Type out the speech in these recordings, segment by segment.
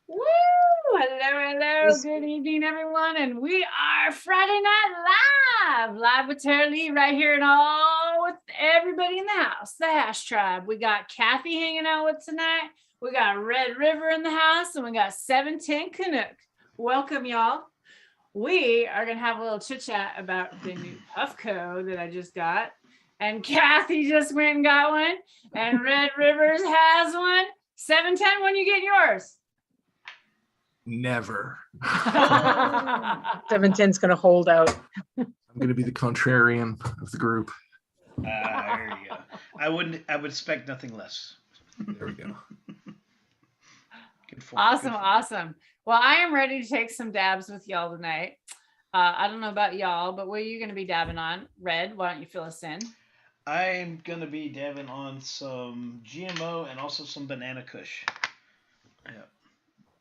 Woo! Hello. Good evening, everyone. And we are Friday Night live with Tara Lee right here and all with everybody in the house, the Hash Tribe. We got Kathy hanging out with tonight. We got Red River in the house, and we got 710 Canuck. Welcome, y'all. We are going to have a little chit chat about the new Puffco that I just got. And Kathy just went and got one. And Red Rivers has one. 710, when you get yours? Never. 710's going to hold out. I'm going to be the contrarian of the group. There you go. I would expect nothing less. There we go. Good form. Awesome. Well, I am ready to take some dabs with y'all tonight. I don't know about y'all, but what are you going to be dabbing on? Red, why don't you fill us in? I'm going to be dabbing on some GMO and also some banana kush. Yeah.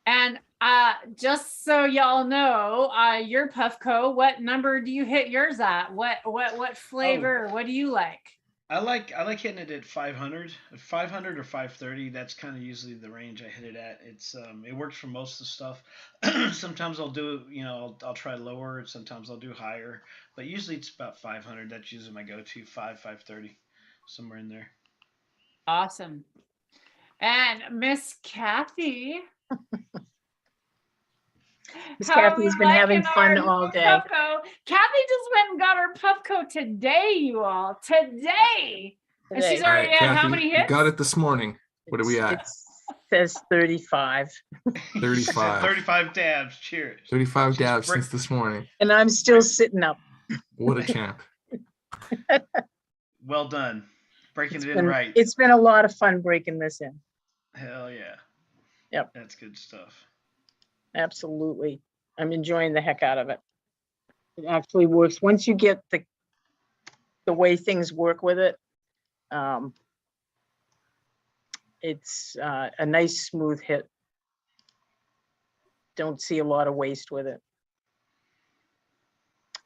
And just so y'all know, your Puffco, what number do you hit yours at? What flavor? What do you like? I like hitting it at 500 or 530. That's kind of usually the range I hit it at. It's it works for most of the stuff. Sometimes I'll do, I'll try lower. Sometimes I'll do higher, but usually it's about 500. That's usually my go-to. 530, somewhere in there. Awesome. And Miss Kathy. Miss Kathy's been having fun all day. Puffco. Kathy just went and got her Puffco today, you all. Today. And she's already right, had Kathy, how many hits? Got it this morning. What are we at? It says 35. 35. 35 dabs. Cheers. 35 dabs since this morning. And I'm still sitting up. What a champ. Well done. Breaking it in right. It's been a lot of fun breaking this in. Hell yeah. Yep. That's good stuff. Absolutely. I'm enjoying the heck out of it. It actually works. Once you get the way things work with it, it's a nice smooth hit. Don't see a lot of waste with it.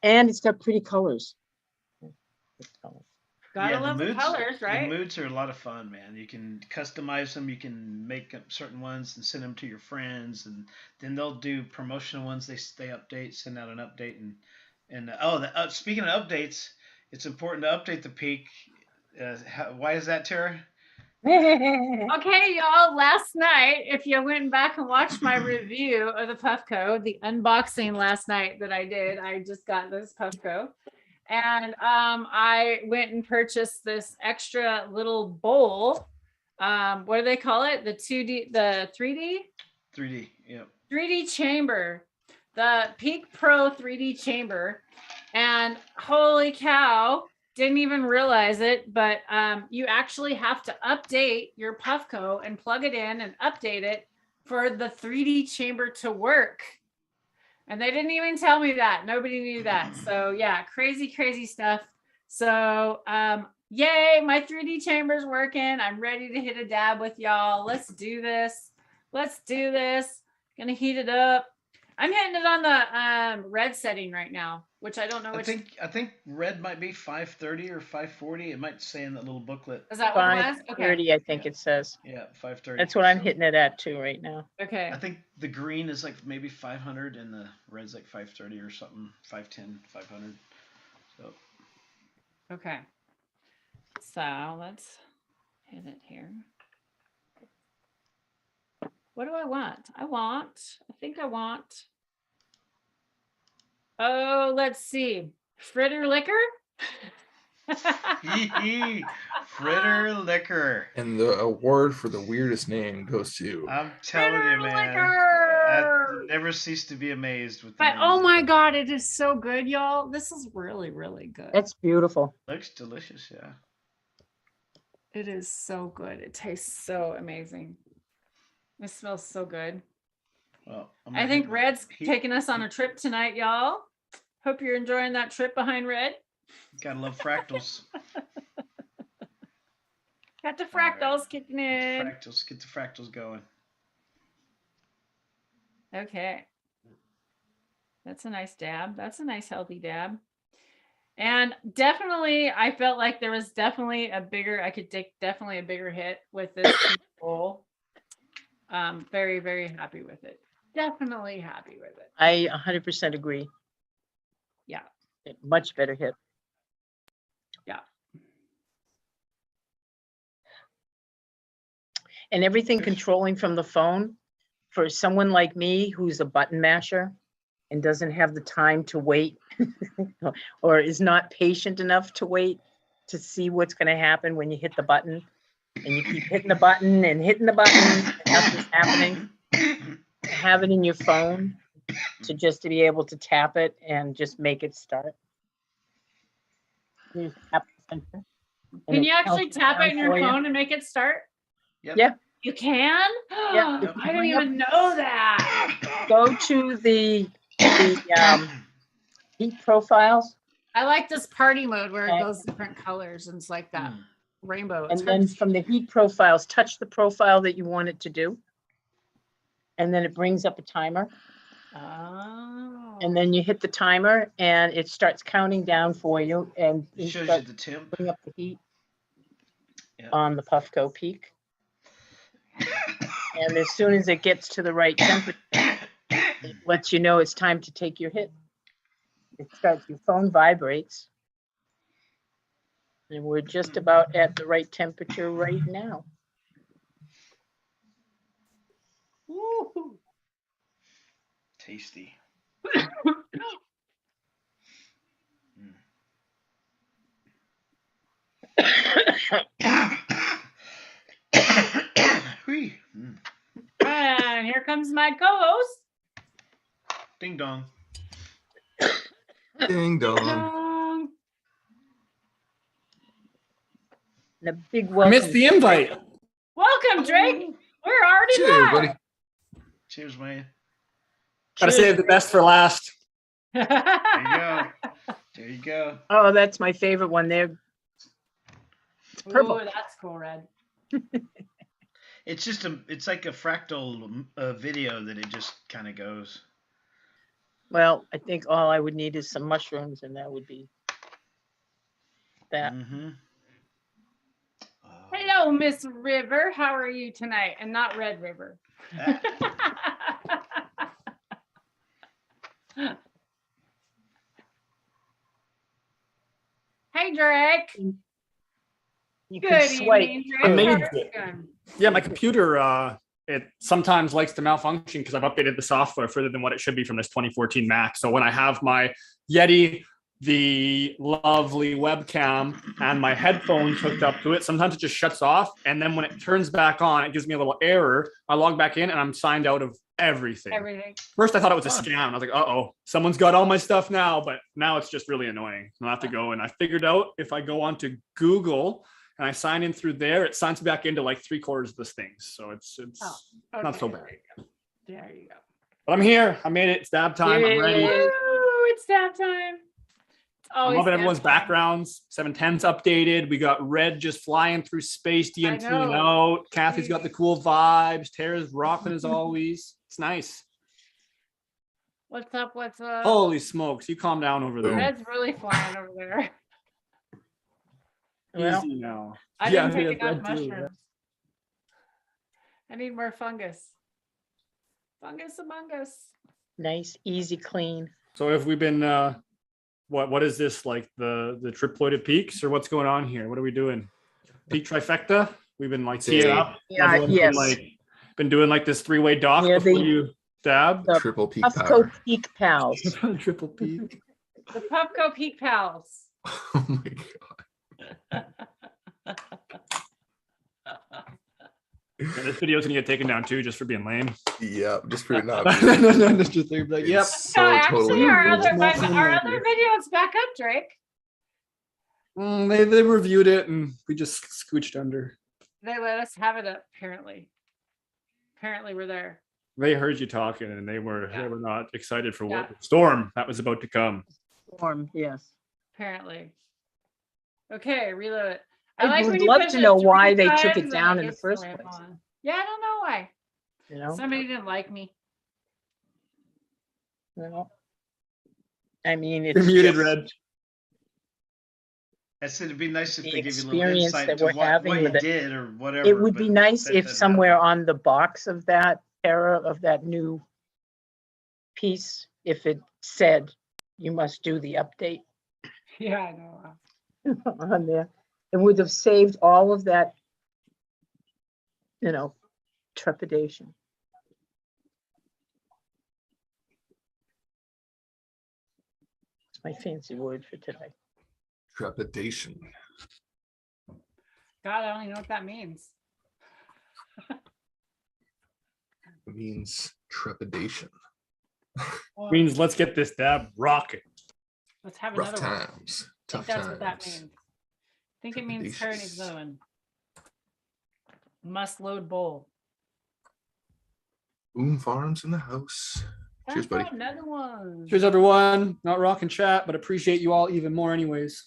And it's got pretty colors. Gotta love the colors, right? The moods are a lot of fun, man. You can customize them. You can make up certain ones and send them to your friends, and then they'll do promotional ones. They update, send out an update, and speaking of updates, it's important to update the peak. Why is that, Tara? Okay, y'all, last night, if you went back and watched my review of the Puffco, the unboxing last night that I did, I just got this Puffco. And I went and purchased this extra little bowl. What do they call it? The 2D, the 3D? 3D, yep. 3D chamber. The Peak Pro 3D chamber. And holy cow, didn't even realize it, but you actually have to update your Puffco and plug it in and update it for the 3D chamber to work. And they didn't even tell me that. Nobody knew that. So yeah, crazy stuff. So yay, my 3D chamber's working. I'm ready to hit a dab with y'all. Let's do this. Gonna heat it up. I'm hitting it on the red setting right now, which I don't know which. I think red might be 530 or 540. It might say in that little booklet. Is that what it was? 530, I think it says. Yeah, 530. That's what I'm hitting it at too right now. Okay. I think the green is like maybe 500 and the red's like 530 or something. 510, 500. So. Okay. So let's hit it here. What do I want? I think I want. Oh, let's see. Fritter liquor? Fritter liquor. And the award for the weirdest name goes to. I'm telling you, man. Liquor. I never cease to be amazed with. But oh my God, it is so good, y'all. This is really good. It's beautiful. Looks delicious, yeah. It is so good. It tastes so amazing. It smells so good. Well, I think Red's taking us on a trip tonight, y'all. Hope you're enjoying that trip behind Red. Gotta love fractals. Got the fractals kicking in. Get the fractals going. Okay. That's a nice dab. That's a nice healthy dab. And definitely, I felt like there was definitely I could take definitely a bigger hit with this bowl. Very, very happy with it. Definitely happy with it. I 100% agree. Yeah. Much better hit. Yeah. And everything controlling from the phone for someone like me who's a button masher and doesn't have the time to wait or is not patient enough to wait to see what's going to happen when you hit the button and you keep hitting the button and hitting the button and nothing's happening. Have it in your phone to just to be able to tap it and just make it start. There's App Center, and Can you it actually counts tap it down in your for you. phone and make it start? Yep. Yeah. You can? Yeah. Yep. I didn't even know that. Go to the heat profiles, I like this party mode where it Okay. goes different colors and it's like that rainbow. It's and hard then to from the heat profiles, touch the profile that you want it to do. And then it brings up a timer. Oh. And then you hit the timer and it starts counting down for you and It it shows you starts the temp. putting up the heat Yep. on the Puffco Peak. And as soon as it gets to the right temperature, it lets you know it's time to take your hit. It starts, your phone vibrates. And we're just about at the right temperature right now. Woo-hoo. Tasty. Whee. And here comes my co-host. Ding dong. Ding dong. Dong. And a big I welcome. missed the invite. Welcome, Drake. We're already Cheers, live. buddy. Cheers, man. Gotta Cheers. save the best for last. There you go. There you go. Oh, that's my favorite one there. It's purple. Ooh, that's cool, Red. It's just it's like a fractal video that it just kind of goes. Well, I think all I would need is some mushrooms and that would be that. Mm-hmm. Hello, Miss River. How are you tonight? And not Red River. Hey, Drake. You Good can swipe. evening, Drake. I made How are it. you doing? Yeah, my computer, it sometimes likes to malfunction because I've updated the software further than what it should be from this 2014 Mac. So when I have my Yeti, the lovely webcam, and my headphones hooked up to it, sometimes it just shuts off. And then when it turns back on, it gives me a little error. I log back in and I'm signed out of everything. First, I thought it was a scam. I was like, uh-oh, someone's got all my stuff now. But now it's just really annoying. I'll have to go. And I figured out if I go onto Google and I sign in through there, it signs me back into like 3/4 of the things. So it's Okay. not so bad. There you go. But I'm here. I made it. It's dab time. I'm ready. Yay. Woo, it's dab time. It's I'm always loving dab everyone's time. backgrounds. 710's updated. We got Red just flying through space, DMT know. out. Kathy's got the cool vibes. Tara's rocking as always. It's nice. What's up? What's up? Holy smokes. You calm down over there. Red's really flying over there. Well, Easy now. I Yeah, didn't take yeah, enough Red too. mushrooms. I need more fungus. Fungus among us. nice, easy, clean. So have we been what is this, like the triploided peaks, or what's going on here? What are we doing? Peak trifecta? We've been like teeing up. Yeah, Everyone's yes. been doing like this 3-way dock Yeah, before they- you dab. The Triple peak Puffco power. Peak Pals. Triple peak. The Puffco Peak Pals. Oh my god. Yeah, this video's gonna get taken down too, just for being lame. Yeah, just for it not. No, just they're like, yep. It's No, so actually, totally our unbelievable. other video's back up, Drake. They reviewed it and we just scooched under. They let us have it up, apparently. Apparently, we're there. They heard you talking and they Yeah. were not excited for Yeah. what storm that was about to come. Form, yes. Apparently. Okay, reload it. I would when you love push to it know 3 why they took times it and down in the gets first lamp place. on. Yeah, I don't know why. You know, Somebody didn't like me. I mean, You're it's muted, just- Red. I said it'd be nice if The they give you a little experience insight that to we're what having you with it. did or whatever. It would be but nice that if doesn't somewhere happen. on the box of that of that new piece, if it said, you must do the update Yeah, I know. on there. It would have saved all of that, trepidation. It's my fancy word for today. Trepidation. God, I don't even know what that means. It means trepidation. Well, Means let's get this dab rocking. let's have Rough another one. I times. think Tough that's what that times. means. I think it means turning Trepidatious. zone. Must load bowl. Boom Farms in the house. Cheers, buddy. Another one. Cheers, everyone. Not rocking chat, but appreciate you all even more, anyways.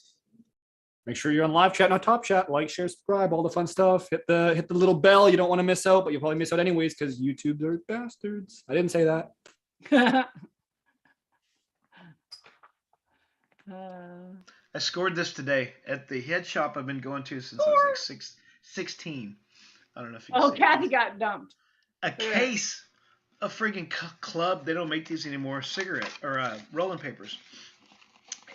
Make sure you're on live chat, not top chat. Like, share, subscribe, all the fun stuff. Hit the little bell. You don't want to miss out, but you'll probably miss out anyways because YouTube are bastards. I didn't say that. I scored this today at the head shop I've been going to since I was like 16. I don't know if you can Oh, see it. Kathy got dumped. A case of freaking club. They don't make these anymore. Cigarette or rolling papers,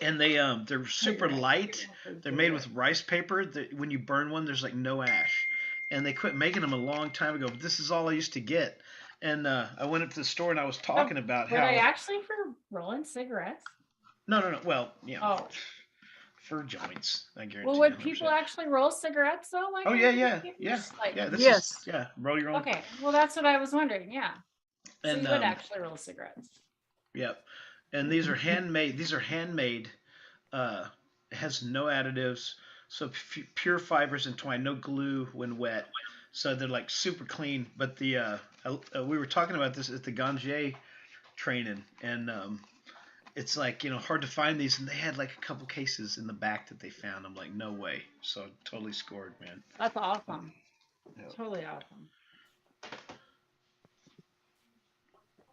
and they're super light. They're made with rice paper. When you burn one, there's like no ash, and they quit making them a long time ago. But this is all I used to get, and I went up to the store and I was talking about Were how. they actually for rolling cigarettes? No. Well, Oh. For joints, I guarantee. Well, would 100%. people actually roll cigarettes though? Like, Oh yeah. Like, This Yes. is roll your own. okay, well that's what I was wondering. Yeah, so And you would actually roll cigarettes. Yep. And these are handmade. It has no additives, so pure fibers and twine, no glue when wet. So they're like super clean. But we were talking about this at the Ganjier training, and it's like hard to find these, and they had like a couple cases in the back that they found. I'm like, no way. So totally scored, man. That's awesome. Yep. Totally awesome.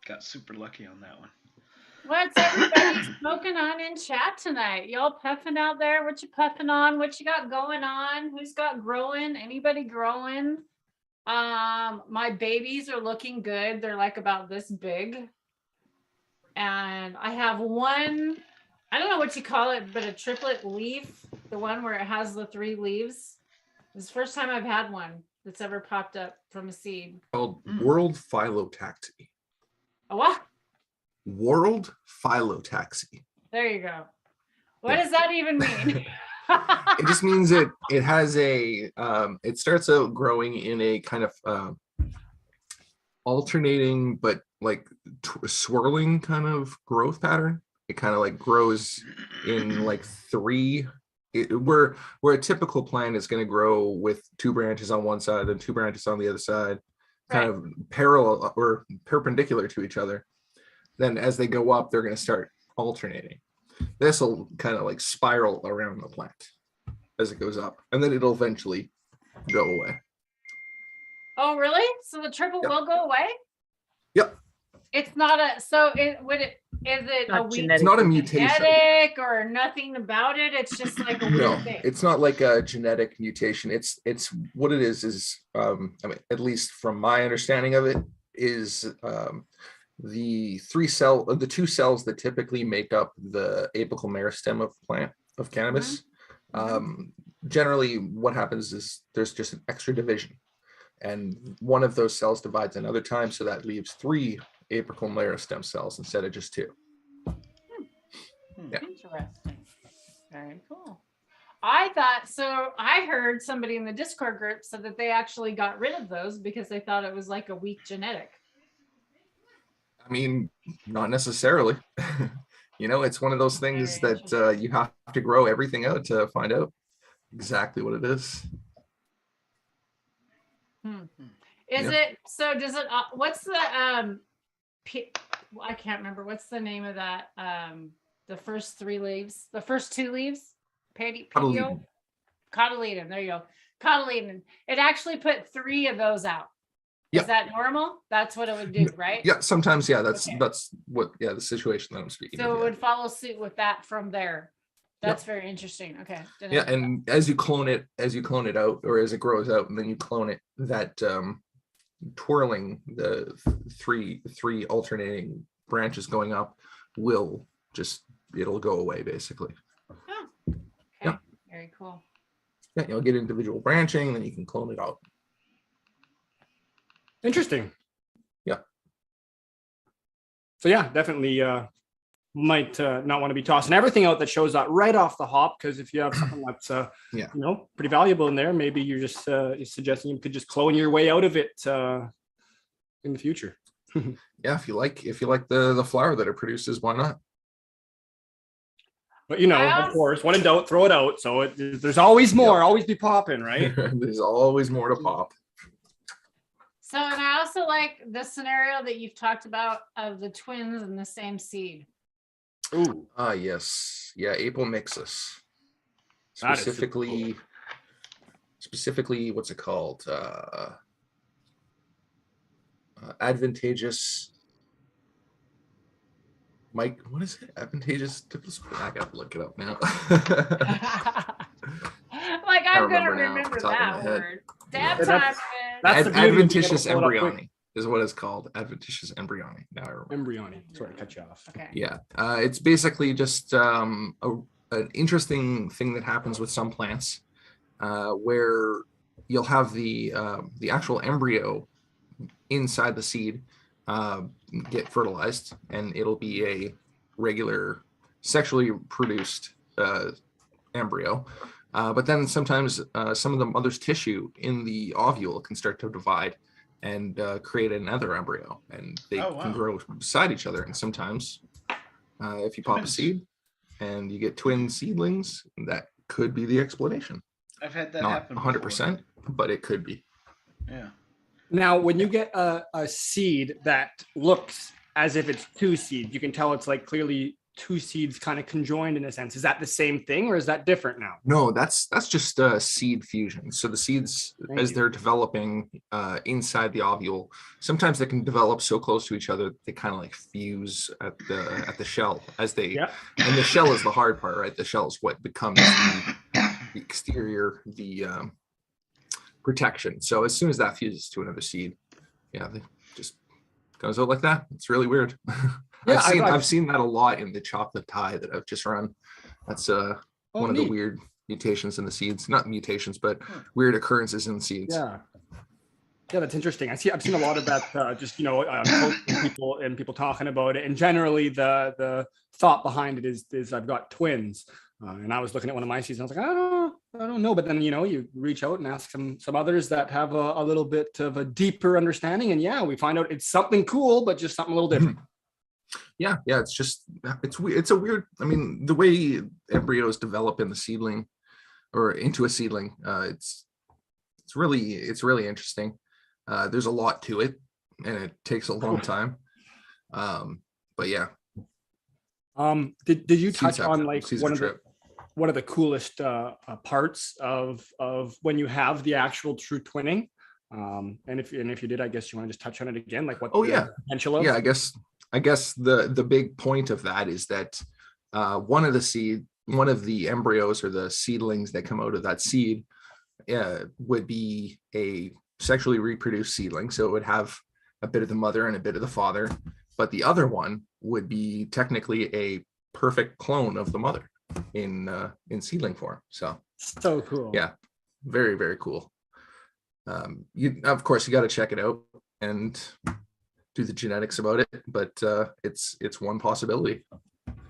Got super lucky on that one. What's everybody smoking on in chat tonight? Y'all puffing out there? What you puffing on? What you got going on? Who's got growing? Anybody growing? My babies are looking good. They're like about this big. And I have one, I don't know what you call it, but a triplet leaf, the one where it has the 3 leaves. It's the first time I've had one that's ever popped up from a seed. Called World Phyllotaxy. A what? World Phyllotaxy. There you go. What does that even mean? It just means it has it starts out growing in a kind of alternating but like swirling kind of growth pattern. It kind of like grows in like 3 where a typical plant is going to grow with 2 branches on one side and 2 branches on the other side, kind of parallel or perpendicular to each other. Then as they go up, they're going to start alternating. This will kind of like spiral around the plant as it goes up, and then it'll eventually go away. Oh, really? So the triple will go away? Yep. It's not a, so is it Not a weak It's not a mutation. genetic or nothing about it? It's just like a weird No, thing. it's not like a genetic mutation. It's what it is I mean, at least from my understanding of it, is the 2 cells that typically make up the apical meristem of plant of cannabis. Generally what happens is there's just an extra division, and one of those cells divides another time, so that leaves 3 apical meristem cells instead of just 2. Yeah. Interesting. Very cool. I heard somebody in the Discord group said that they actually got rid of those because they thought it was like a weak genetic. I mean, not necessarily. It's one of those things that you have to grow everything out to find out exactly what it is. Is it, so does it, what's the, I can't remember, what's the name of that, the first 3 leaves, the first 2 leaves? Cotyledon, there you go. Cotyledon. It actually put 3 of those out. Is that normal? That's what it would do, right? Yeah, sometimes, yeah, that's what the situation that I'm speaking So of. it would follow suit with that from there. That's very interesting. Okay. Didn't Yeah, know and as you clone it out, or as it grows out, and then you clone it, that twirling the three alternating branches going up will it'll go away basically. that. Oh, okay. Yeah. Very cool. Yeah, you'll get individual branching, then you can clone it out. Interesting. Yeah. So yeah, definitely might not want to be tossing everything out that shows up right off the hop, because if you have something that's Yeah. pretty valuable in there, maybe you're just suggesting you could just clone your way out of it in the future. Yeah, if you like the flower that it produces, why not? But of course, when in doubt, throw it out. So there's always more, always be popping, right? There's always more to pop. So, and I also like the scenario that you've talked about of the twins in the same seed. Ooh, Yes. Yeah, apomixis. That is super cool. Specifically, what's it called? Advantageous. Mike, what is it? Advantageous. I gotta look it up now. Like, I'm gonna remember now, remember top of my that head. word. Dab Yeah. time. That's the beauty of being able to Adventitious pull it up quick. embryony is what it's called. Adventitious embryony. Now I remember. Embryonic. Sorry to cut you off. Okay. Yeah, it's basically just an interesting thing that happens with some plants, where you'll have the actual embryo inside the seed get fertilized, and it'll be a regular sexually produced embryo. But then sometimes some of the mother's tissue in the ovule can start to divide and create another embryo, and they can grow beside each other. And sometimes if you pop a seed and you get twin seedlings, that could be the explanation. I've had that Not happen 100%, but it could be. Yeah. Now, when you get a seed that looks as if it's two seeds, you can tell it's like clearly two seeds kind of conjoined in a sense. Is that the same thing, or is that different now? No, that's just seed fusion. So the seeds, they're developing inside the ovule, sometimes they can develop so close to each other they kind of like fuse at the shell as they. Yeah. And the shell is the hard part, right? The shell is what becomes the exterior, the protection. So as soon as that fuses to another seed, yeah, they just goes out like that. It's really weird. Yeah, I've seen that a lot in the chocolate tie that I've just run. That's one of the weird mutations in the seeds. Not mutations, but weird occurrences in the seeds. Yeah, that's interesting. I've seen a lot of that. Just people talking about it, and generally the thought behind it is I've got twins, and I was looking at one of my seeds, and I was like, I don't know. But then you reach out and ask some others that have a little bit of a deeper understanding, and we find out it's something cool, but just something a little different. Yeah, it's a weird, I mean, the way embryos develop in the seedling or into a seedling, it's really interesting. There's a lot to it, and it takes a long time, but yeah. Did you touch on like one of the coolest parts of when you have the actual true twinning, and if you did, I guess you want to just touch on it again, like what the potential of? Yeah, I guess the big point of that is that one of the embryos or the seedlings that come out of that seed would be a sexually reproduced seedling. So it would have a bit of the mother and a bit of the father, but the other one would be technically a perfect clone of the mother in seedling form. So Cool. Yeah, very, very cool. Of course you got to check it out and do the genetics about it, but it's one possibility.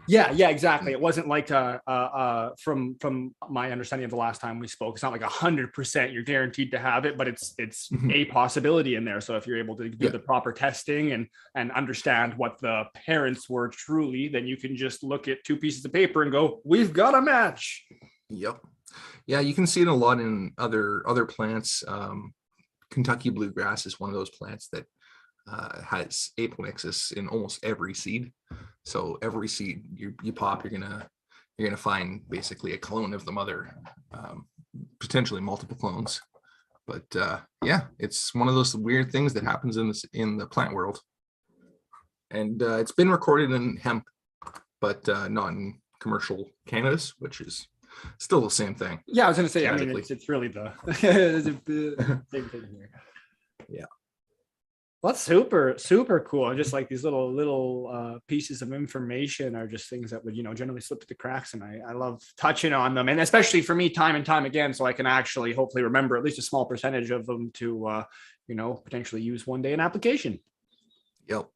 Yeah, exactly. It wasn't like from my understanding of the last time we spoke, it's not like 100% you're guaranteed to have it, but it's a possibility in there. So if you're able to do the proper testing and understand what the parents were truly, then you can just look at two pieces of paper and go, we've got a match. Yep. Yeah, you can see it a lot in other plants. Kentucky bluegrass is one of those plants that has apomixis in almost every seed. So every seed you pop, you're gonna find basically a clone of the mother, potentially multiple clones. But it's one of those weird things that happens in the plant world, and it's been recorded in hemp, but not in commercial cannabis, which is still the same thing. Yeah, I was going to say, I mean, Genetically. it's really the same thing here. Yeah. Well, that's super cool. And just like these little pieces of information are just things that would, generally slip through the cracks. And I love touching on them. And especially for me, time and time again, so I can actually hopefully remember at least a small percentage of them to, potentially use one day in application. Yep.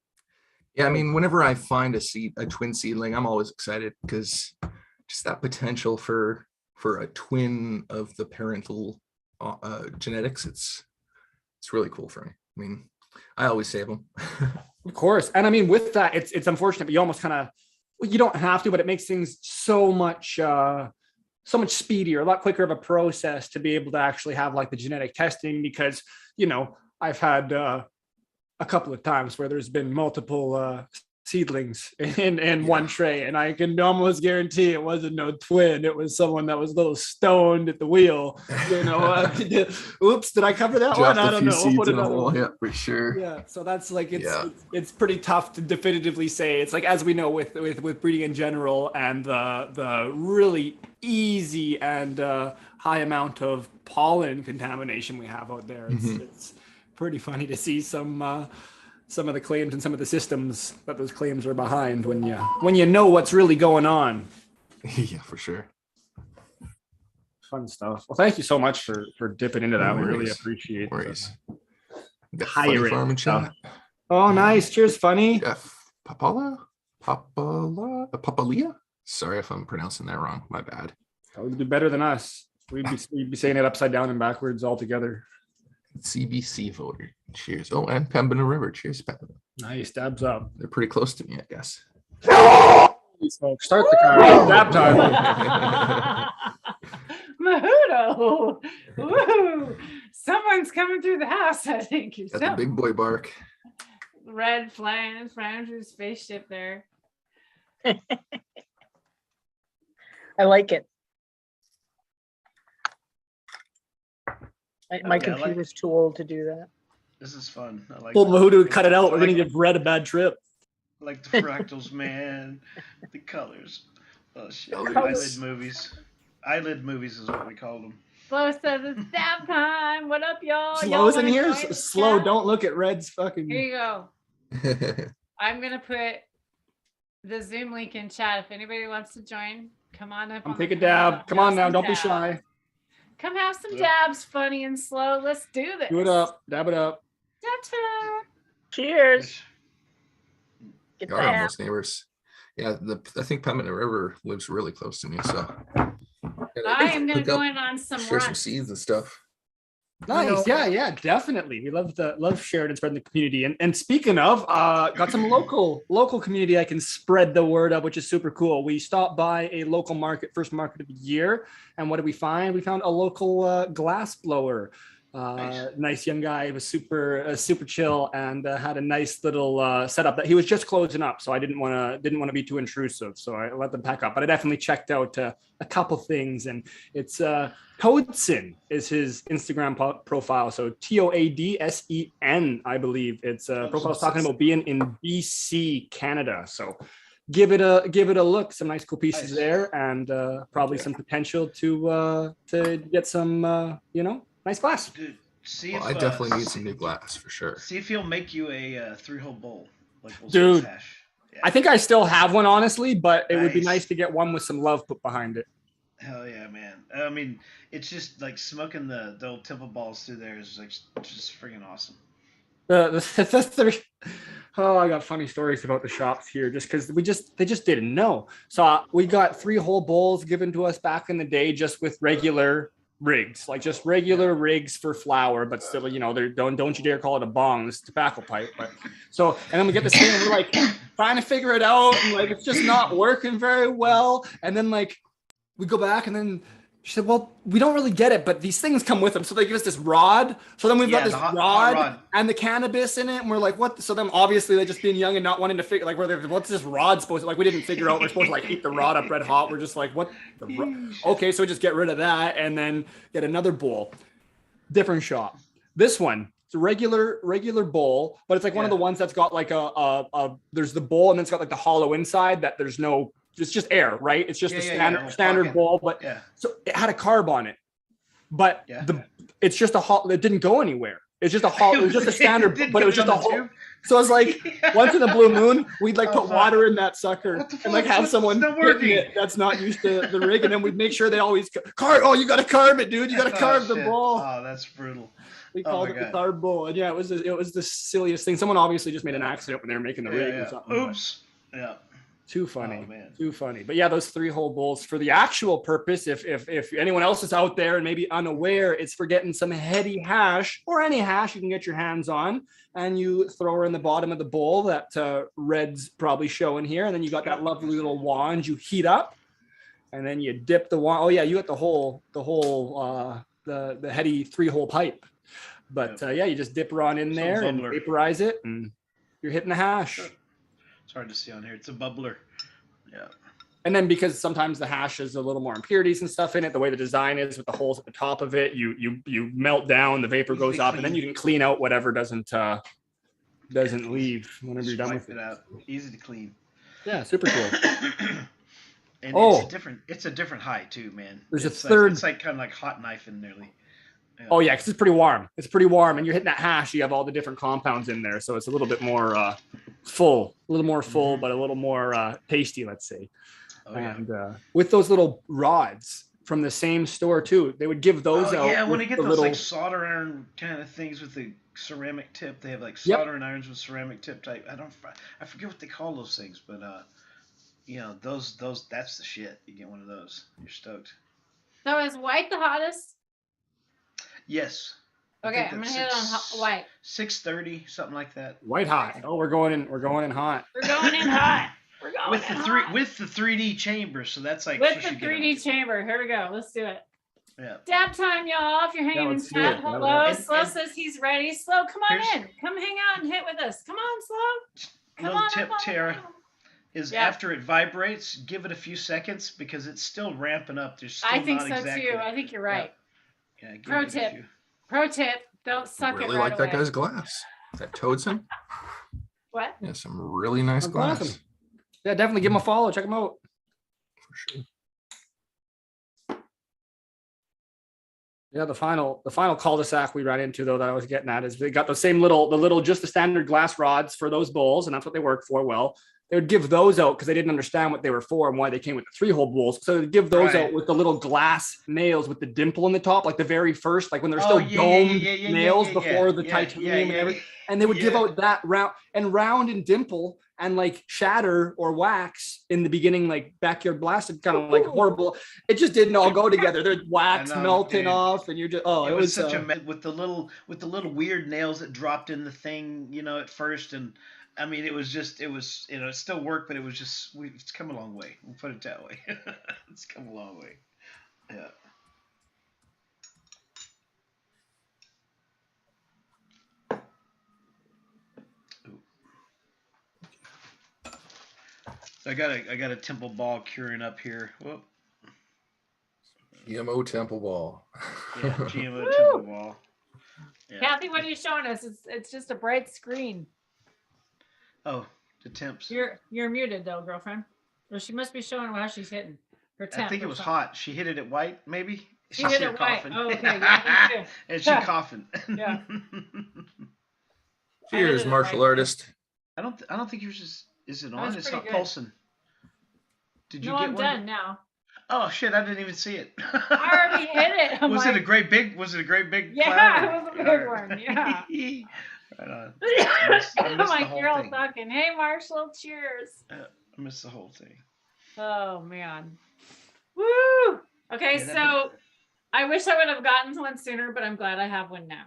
Yeah, I mean, whenever I find a twin seedling, I'm always excited because just that potential for a twin of the parental genetics, it's really cool for me. I mean, I always save them. Of course. And I mean, with that, it's unfortunate, but you almost kind of, you don't have to, but it makes things so much speedier, a lot quicker of a process to be able to actually have like the genetic testing, because, I've had a couple of times where there's been multiple seedlings in one tray, and I can almost guarantee it wasn't no twin. It was someone that was a little stoned at the wheel. Oops, did I cover that one? I don't know. We'll put another one. Yeah, for sure. Yeah, so that's like it's pretty tough to definitively say. It's like, as we know with breeding in general, and the really easy and high amount of pollen contamination we have out there. It's pretty funny to see some of the claims and some of the systems that those claims are behind when you know what's really going on. Yeah, for sure. Fun stuff. Well, thank you so much for dipping into that. No We really worries. appreciate Worries. Got higher Funny rate Farm and stuff. chat. Oh, nice. Cheers, Funny. Jeff Papalia. Sorry if I'm pronouncing that wrong. My bad. That would do better than us. We'd be saying it upside down and backwards altogether. CBC voter. Cheers. Oh, and Pembina River. Cheers, Pembina. Nice. Dabs up. They're pretty close to me, I guess. Start the car. Dab time. Mahudo. Woo! Someone's coming through the house, I think. Got the big boy bark. Red flying through spaceship there. I like it. My Okay, computer's too old to do that. This is fun. I like Told Mahudu to it. cut it out. We're I gonna like- give Red a bad trip. I like the fractals, man. The colors. Oh shit. Colors. Eyelid movies is what we called them. Slow says it's dab time. What up, y'all? Slow's in Y'all here. wanna join the Slow. chat? Don't look at Red's fucking. Here you go. I'm gonna put the Zoom link in chat. If anybody wants to join, come on up. Come on take the a dab. panel. Come on Have now. some Don't be dabs. shy. Come have some Yep. dabs, Funny and Slow. Let's do this. Do it up. Dab it up. Dab time. Cheers. Get Y'all are that. almost neighbors. Yeah, I think Pembina River lives really close to me, so I am gonna hook go up, in on some share some runs. seeds and stuff. Nice. Yeah, definitely. We love sharing and spreading the community. And speaking of, got some local community I can spread the word of, which is super cool. We stopped by a local market, first market of the year. And what did we find? We found a local glass blower. Nice young guy. He was super chill, and had a nice little setup that he was just closing up. So I didn't want to be too intrusive. So I let them pack up. But I definitely checked out a couple things, and it's Toadsen is his Instagram profile. So TOADSEN, I believe. It's profile's talking about being in BC, Canada. So give it a look. Some nice cool pieces Nice. there, and probably some potential to get some nice glass. Dude, see Well, if I definitely need some new glass for sure. See if he'll make you a 3-hole bowl. Like we'll Dude, Sesh. Yeah. I think I still have one, honestly, but it would be Nice. nice to get one with some love put behind it. Hell yeah, man. I mean, it's just like smoking the old temple balls through there is like just freaking awesome. I got funny stories about the shops here, just because they just didn't know. So we got 3-hole bowls given to us back in the day, just with regular rigs, like just regular rigs for flour, but still, don't you dare call it a bong. This is a tobacco pipe. But so, and then we get this thing, and we're like trying to figure it out, and like it's just not working very well. And then like we go back, and then she said, well, we don't really get it, but these things come with them. So they give us this rod. So then we've got Yeah, this the hot rod and the cannabis in it. And we're like, what? So then obviously they're just being young and not wanting to figure, like, what's this rod supposed to, like, we didn't figure out we're supposed to like heat the rod up red hot. We're just like, what? Okay, so we just get rid of that and then get another bowl. Different shop. This one, it's a regular bowl, but it's like one of the ones that's got like there's the bowl and then it's got like the hollow inside that there's no just air, right? It's just Yeah, a yeah, standard yeah, standard pocket. bowl, but Yeah. so it had a carb on it, but Yeah. it's just a hot. It didn't go anywhere. It's just a hot. It was just a standard, Didn't but it come was just a down the whole. tube? So it's like Yeah. once in a blue moon, we'd like Oh, put fuck. water in that sucker What the and like fuck? have It's someone not hitting working. it that's not used to the rig, and then we'd make sure they always carb. Oh, you got to carb it, dude. You got to carb the shit. ball. Oh, that's brutal. We Oh called my it the God. carb bowl, and yeah, it was the silliest thing. Someone obviously just made an accident when they were making the rig or something. but Oops. Yeah. Too funny. Oh, man. Too funny. But yeah, those 3-hole bowls for the actual purpose, if anyone else is out there and maybe unaware, it's for getting some heady hash or any hash you can get your hands on, and you throw her in the bottom of the bowl that Red's probably showing here, and then you got that lovely little wand you heat up, and then you dip the wand. Oh yeah, you got the heady 3-hole pipe. But yeah, you just dip her on in It's a there and bubbler. vaporize it, and you're hitting the hash. It's hard to see on here. It's a bubbler. Yeah. And then because sometimes the hash has a little more impurities and stuff in it, the way the design is with the holes at the top of it, you melt down, the vapor goes up, and then you can clean out whatever doesn't leave whenever you're done with Swipe it out. Easy to clean. Yeah, super cool. And Oh. it's a different high too, man. There's a It's third- It's like kind of like hot knife in nearly. Yeah. Oh yeah, because it's pretty warm. It's pretty warm, and you're hitting that hash. You have all the different compounds in there, so it's a little bit more full, but a little more tasty, let's say. Oh, yeah. And with those little rods from the same store too, they would give those out. Yeah, when with you get the those little, like solder iron kind of things with the ceramic tip, they have like Yep. soldering irons with ceramic tip type. I forget what they call those things, but you know, those that's the shit. You get one of those, you're stoked. So is white the hottest? Yes. I Okay, think I'm gonna that's hit on white. 630, something like that. white hot. Oh, we're going in hot. We're going in hot. We're going With in the hot. with the 3D chamber, so that's like With she the should get 3D it. chamber. Here we go. Let's do it. Yeah. Dab time, y'all. If you're hanging in let's do chat, it. hello. And- Slow and- says he's ready. Slow, come on Here's- in. Come hang out and hit with us. Come on, Slow. Come Little on, tip, up on Tara, up. is Yeah. after it vibrates, give it a few seconds because it's still ramping up. There's still I think not so exactly, too. I think you're right. Yeah, give Pro it a tip. few. Pro tip: don't suck Really it right like away. that guy's glass. That Toadson. What? Yeah, some really nice That's glass. awesome. Yeah, definitely give them a follow. Check them out. For sure. Yeah, the final cul-de-sac we ran into though that I was getting at is they got the same little just the standard glass rods for those bowls, and that's what they work for. Well, they would give those out because they didn't understand what they were for and why they came with the 3-hole bowls. So they'd give those Right. out with the little glass nails with the dimple in the top, like the very first, like when they're still Oh, yeah, domed yeah, yeah, nails yeah, before yeah, the yeah, titanium yeah, and yeah, everything. And they would give yeah. out that round and dimple and like shatter or wax in the beginning, like backyard blasted, kind of like horrible. It just didn't all go together. There's wax I know, melting dude. off, and you're just It was such a a mess with the little weird nails that dropped in the thing, you know, at first, and I mean, it was it still worked, but it was just it's come a long way. We'll put it that way. It's come a long way. Yeah. Ooh. So I got a temple ball curing up here. Whoop. GMO Temple Ball. Yeah, GMO temple ball. Yeah. Kathy, what are you showing us? It's just a bright screen. Oh, the temps. You're muted though, girlfriend. Or she must be showing how she's hitting her temp. I think it or was something. hot. She hit it at white, maybe. She hit She's it white. coughing. Oh, okay. Yeah, me too. And she coughing. Yeah. Cheers, it martial right. artist. I don't think yours is it That on? was It's pretty not good. pulsing. Did you No, get I'm one? done now. Oh shit! I didn't even see it. I already hit it. I'm Was like, it a great big? Was it a great big? Yeah, cloud, it or- was a big or- one, yeah. Right on. I missed I'm the like, whole you're all thing. talking. Hey, Marshall, cheers. I missed the whole thing. Oh man. Woo! Okay, Yeah, that so I wish I would have gotten one sooner, but I'm glad I have one now.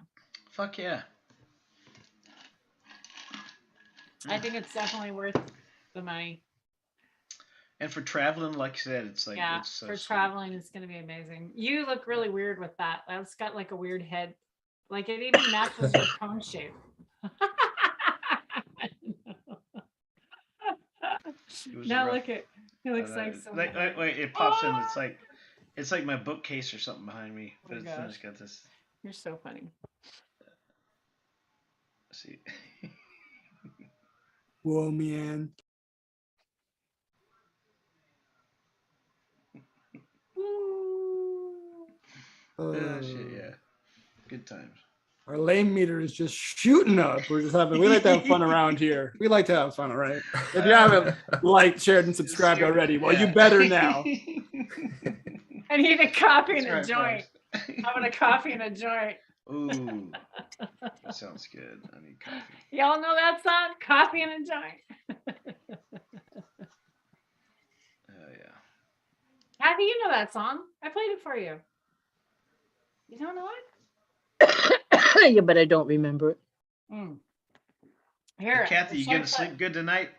Fuck yeah. I think it's definitely worth the money. And for traveling, like you said, it's like Yeah, it's so for sweet. traveling, it's gonna be amazing. You look really weird with that. It's got like a weird head. Like it even matches your cone shape. It was Now rough- look at it looks like some wait, it pops in. It's like my bookcase or something behind me. Oh But my it's gosh. it's got this. You're so funny. Let's see. whoa, man. Shit, yeah. Good times. Our lane meter is just shooting up. We like to have fun around here. We like to have fun, all right? If you haven't liked, shared, and subscribed already, well, you better now. I need a coffee and a That's right, joint. I want a coffee and a joint. Ooh, that sounds good. I need coffee. Y'all know that song? Coffee and a joint. Oh yeah. Kathy, you know that song. I played it for you. You don't know it? Yeah, but I don't remember it. Here. Hey, Kathy, you gonna sleep good tonight?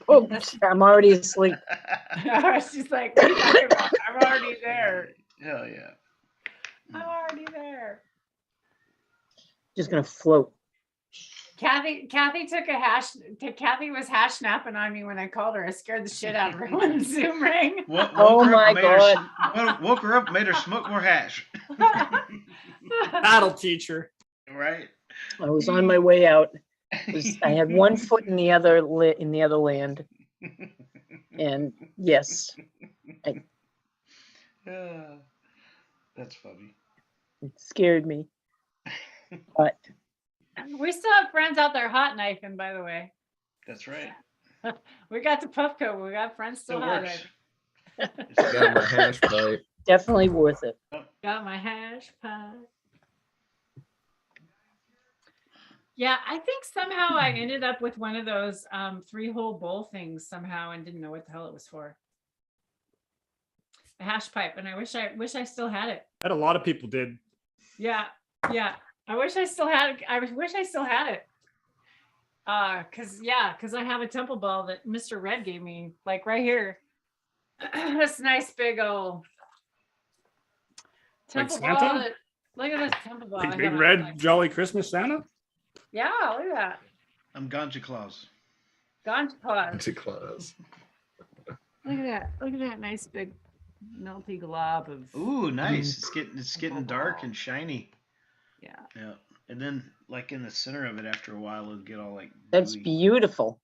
Oh, I'm already asleep. She's like, what are you talking about? I'm already there. Hell yeah. I'm already there. Just gonna float. Kathy was hash snapping on me when I called her. I scared the shit out of her when the Zoom rang. Oh my God. Woke her up, made her smoke more hash. That'll teach her. Right? I was on my way out. I had one foot in the other land. And yes, That's funny. it scared me. But We still have friends out there hot knifing, by the way. That's right. We got the Puffco. We got friends still Still hot works. knifing. Got my hash pipe. definitely worth it. Got my hash pie. Yeah, I think somehow I ended up with one of those 3-hole bowl things somehow and didn't know what the hell it was for. A hash pipe, and I wish I still had it. That a lot of people did. Yeah. I wish I still had it. I wish I still had it. Cause I have a temple ball that Mr. Red gave me, like right here. This nice big old temple Santa? ball. Look at this temple ball. Like I big got red like- jolly Christmas Santa? Yeah, look at that. I'm Ganja Claus. Ganja Claus. To close. Look at that. Look at that nice big melty glob of. Ooh, nice. It's getting dark and shiny. Yeah. Yeah. And then like in the center of it after a while it'll get all like That's gooey. beautiful.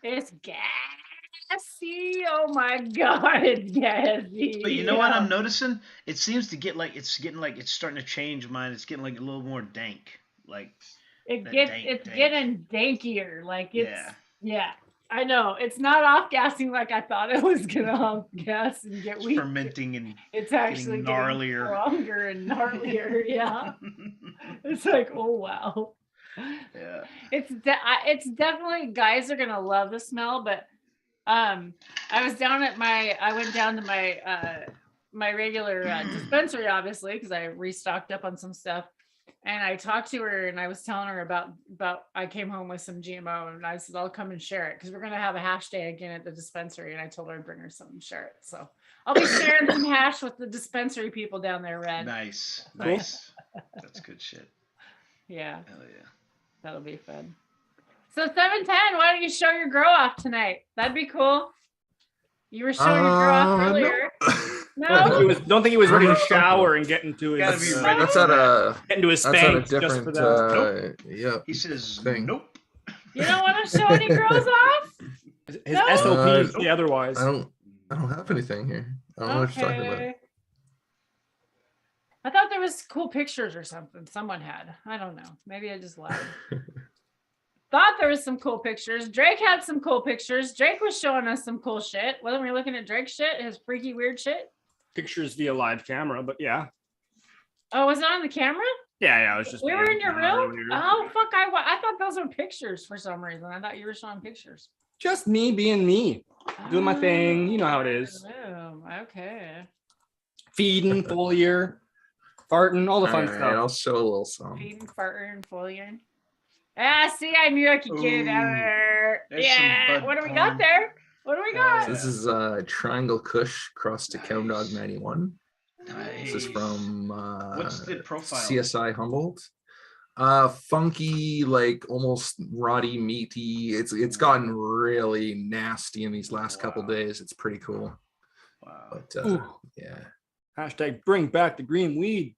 It's gassy. Oh my God, it's gassy. But you know what I'm noticing? It seems to get like it's starting to change mine. It's getting like a little more dank. Like It's dank. getting dankier. Like it's Yeah. yeah. I know. It's not off gassing like I thought it was gonna off gas and get it's weak. fermenting and It's actually getting getting gnarlier. stronger and gnarlier. Yeah. It's like, oh wow. Yeah. It's definitely, guys are gonna love the smell, but I went down to my my regular dispensary, obviously, because I restocked up on some stuff. And I talked to her and I was telling her about I came home with some GMO and I said, I'll come and share it because we're going to have a hash day again at the dispensary. And I told her I'd bring her some and share it. So I'll be sharing some hash with the dispensary people down there, Red. Nice. Nice. That's good shit. Yeah, Hell yeah. that'll be fun. So 710, why don't you show your grow off tonight? That'd be cool. You were showing your grow off earlier. No. Don't think he was ready to shower and get into Gotta his be ready. That's at a get into his that's at a spanks just for different that. yeah. He says Thing. nope. You don't want to show any grows off? His No. SOPs say otherwise. I don't have anything here. I don't know what you're talking about. Okay. I thought there was cool pictures or something someone had. I don't know. Maybe I just lied. Thought there was some cool pictures. Drake had some cool pictures. Drake was showing us some cool shit. Wasn't we looking at Drake's shit? His freaky weird shit? Pictures via live camera, but yeah. Oh, was it on the camera? Yeah, it was just We me were on in your camera room? earlier. Oh, fuck. I thought those were pictures for some reason. I thought you were showing pictures. Just me being me. Doing my thing. You know how it is. Oh, okay. Feeding, foliar, farting, all the fun All right, stuff. I'll show a little something. Feeding, farting, foliar. Ah, see, I knew I could get it out of Ooh, there. there's some Yeah. bud What do we got porn. there? What do we got? This is Triangle Kush cross to Cow Dog 91. This is Nice. from What's the profile? CSI Humboldt. Funky, like almost rotty, meaty. It's gotten really nasty in these last couple Wow. days. It's pretty cool. Wow. But Ooh. yeah. Hashtag bring back the green weed.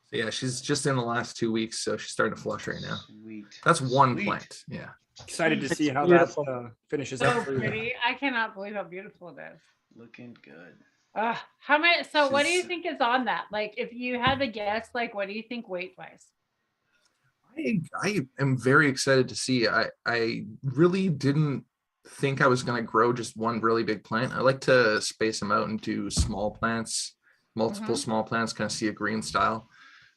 So yeah, she's just in the last 2 weeks, so she's starting to flush right now. Sweet. That's one Sweet. plant. Yeah. Excited to It's see how beautiful. that finishes So up for you. pretty. I cannot believe how beautiful it is. Looking good. How many? So, what do you She's- think is on that? Like, if you had to guess, like, what do you think weight wise? I am very excited to see. I really didn't think I was going to grow just one really big plant. I like to space them out into small plants, multiple Mhm. small plants, kind of see a green style.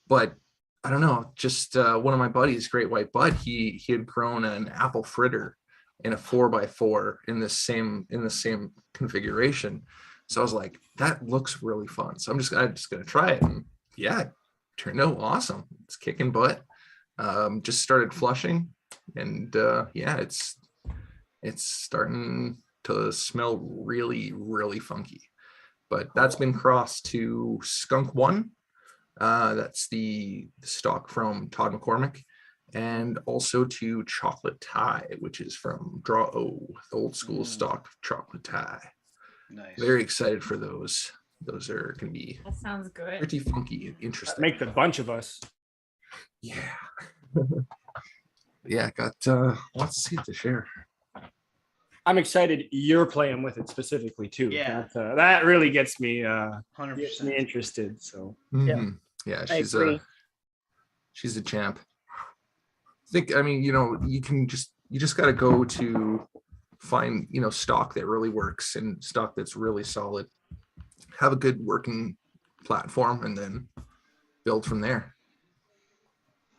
But I don't know, just one of my buddies, Great White Bud, he had grown an apple fritter in a 4x4 in the same configuration. So I was like, that looks really fun. So I'm just gonna try it. And yeah, it turned out awesome. It's kicking butt. Just started flushing, and yeah, it's starting to smell really, really funky. But that's been crossed to Skunk One. That's the stock from Todd McCormick, and also to Chocolate Tie, which is from Draw O, the old school stock Chocolate Tie. Nice. Very excited for those. Those are going to be That sounds good. pretty funky and interesting. Make the bunch of us. Yeah. Yeah, got lots of seeds to share. I'm excited you're playing with it specifically too. Yeah. That really gets me 100%. interested. So Mhm. Yeah, I agree. she's a champ. I mean, you just got to go to find, stock that really works and stock that's really solid. Have a good working platform and then build from there.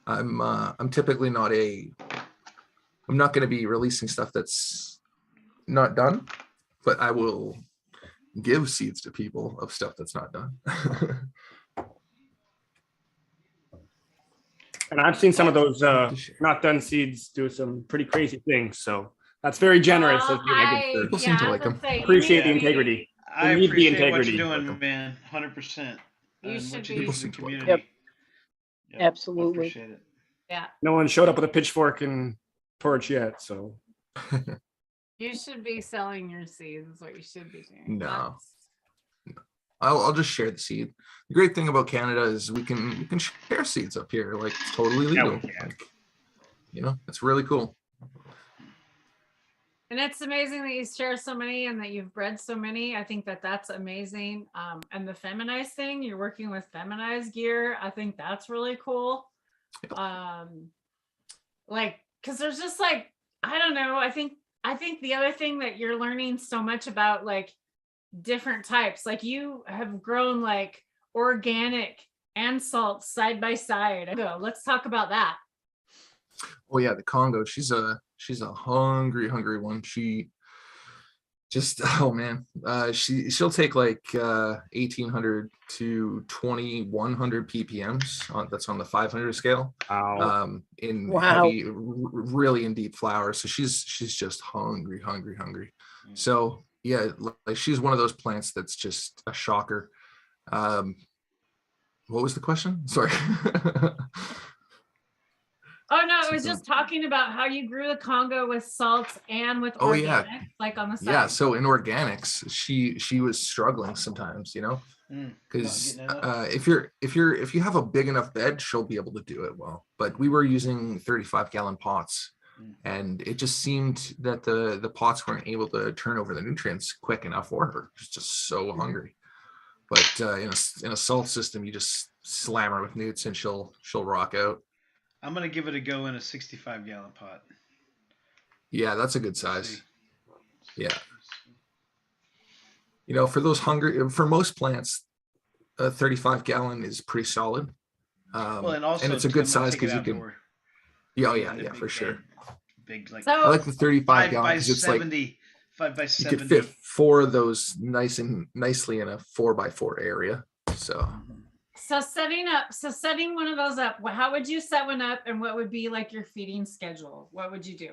I'm typically I'm not going to be releasing stuff that's not done, but I will give seeds to people of stuff that's not done. and I've seen some of those to share. not done seeds do some pretty crazy things. So that's very generous of you. Megan, for- People seem to I was like gonna them. say, you Appreciate the need to be- integrity. I need the appreciate what integrity. you're doing, Welcome. man. 100%. You And should what you be- do People for the seem to like it. community. Yep, I Absolutely. appreciate it. Yeah, No one showed up with a pitchfork and torch yet. So you should be selling your seeds. Is what you should be doing. No. That's- I'll just share the seed. The great thing about Canada is we can share seeds up here, like it's totally Yeah, legal. we can. Like, it's really cool. And it's amazing that you share so many and that you've bred so many. I think that that's amazing. And the feminized thing, you're working with feminized gear. I think that's really cool. Like, cause there's just like, I don't know. I think the other thing that you're learning so much about like different types, like you have grown like organic and salt side by side. Let's talk about that. Oh yeah, the Congo. She's a hungry one. She just oh man, she'll take like 1,800 to 2,100 ppms. That's on the 500 scale. wow. In Wow. heavy, really in deep flower. So she's just hungry. So yeah, like she's one of those plants that's just a shocker. What was the question? Sorry. Oh no, it was just talking about how you grew the Congo with salts and with Oh, yeah. organic, like on the side. Yeah, so in organics, she was struggling sometimes, because Not getting if you have a big enough bed, she'll be able to do it well. But we were using 35-gallon pots, and it just seemed that the pots weren't able to turn over the nutrients quick enough for her. She's just so hungry. But in a salt system, you just slam her with newts and she'll rock out. I'm gonna give it a go in a 65-gallon pot. Yeah, that's a good size. See. Yeah. For most plants, a 35-gallon is pretty solid. Well, and also and it's a too, good I'm gonna size take it because you can. outdoor. Yeah, oh, In yeah, a yeah, big for bed. sure. Big like So- I like the 35 5 gallon by because it's like 70. 5 by you 70. could fit 4 of those nicely in a 4x4 area. So So setting one of those up, how would you set one up and what would be like your feeding schedule? What would you do?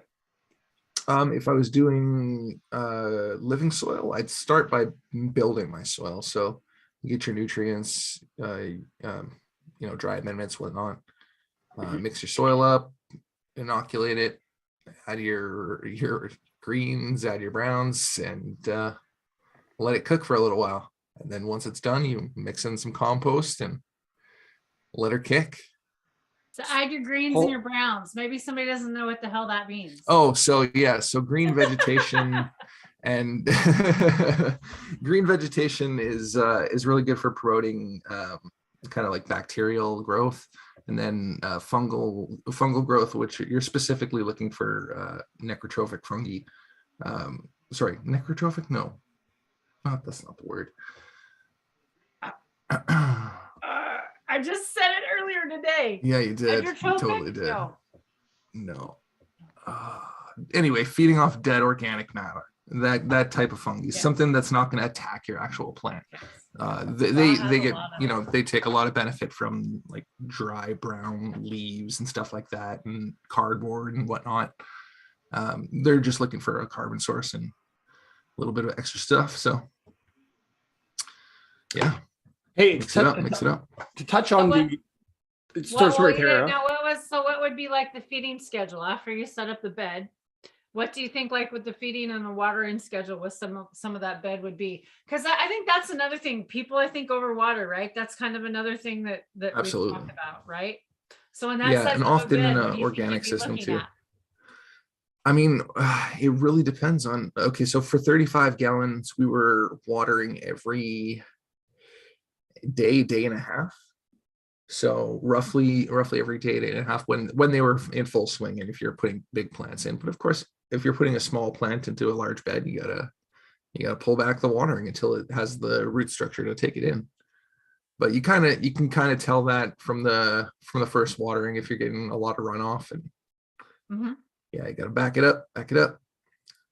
if I was doing living soil, I'd start by building my soil. So you get your nutrients, dry amendments, whatnot. Mix your soil up, inoculate it, add your greens, add your browns, and let it cook for a little while. And then once it's done, you mix in some compost and let her kick. So add your greens and your browns. Maybe somebody doesn't know what the hell that means. Oh, so yeah, so green vegetation and green vegetation is really good for promoting kind of like bacterial growth, and then fungal growth, which you're specifically looking for necrotrophic fungi. Sorry, necrotrophic? No, that's not the word. I just said it earlier today. Yeah, you did. You totally did. No. Anyway, feeding off dead organic matter, that type of fungi, something that's not going to attack your actual plant. They get, they take a lot of benefit from like dry brown leaves and stuff like that, and cardboard and whatnot. They're just looking for a carbon source and a little bit of extra stuff. So yeah. Hey, mix it up. To touch on what would be like the feeding schedule after you set up the bed? What do you think, like with the feeding and the watering schedule, with some of that bed would be? Because I think that's another thing. People, I think, overwater, right? That's kind of another thing that Absolutely. we talked about, right? So in that and often in an organic system too. I mean, it really depends on. Okay, so for 35 gallons, we were watering every day and a half. So roughly every day and a half when they were in full swing, and if you're putting big plants in. But of course, if you're putting a small plant into a large bed, you gotta pull back the watering until it has the root structure to take it in. But you can kind of tell that from the first watering if you're getting a lot of runoff, and you gotta back it up.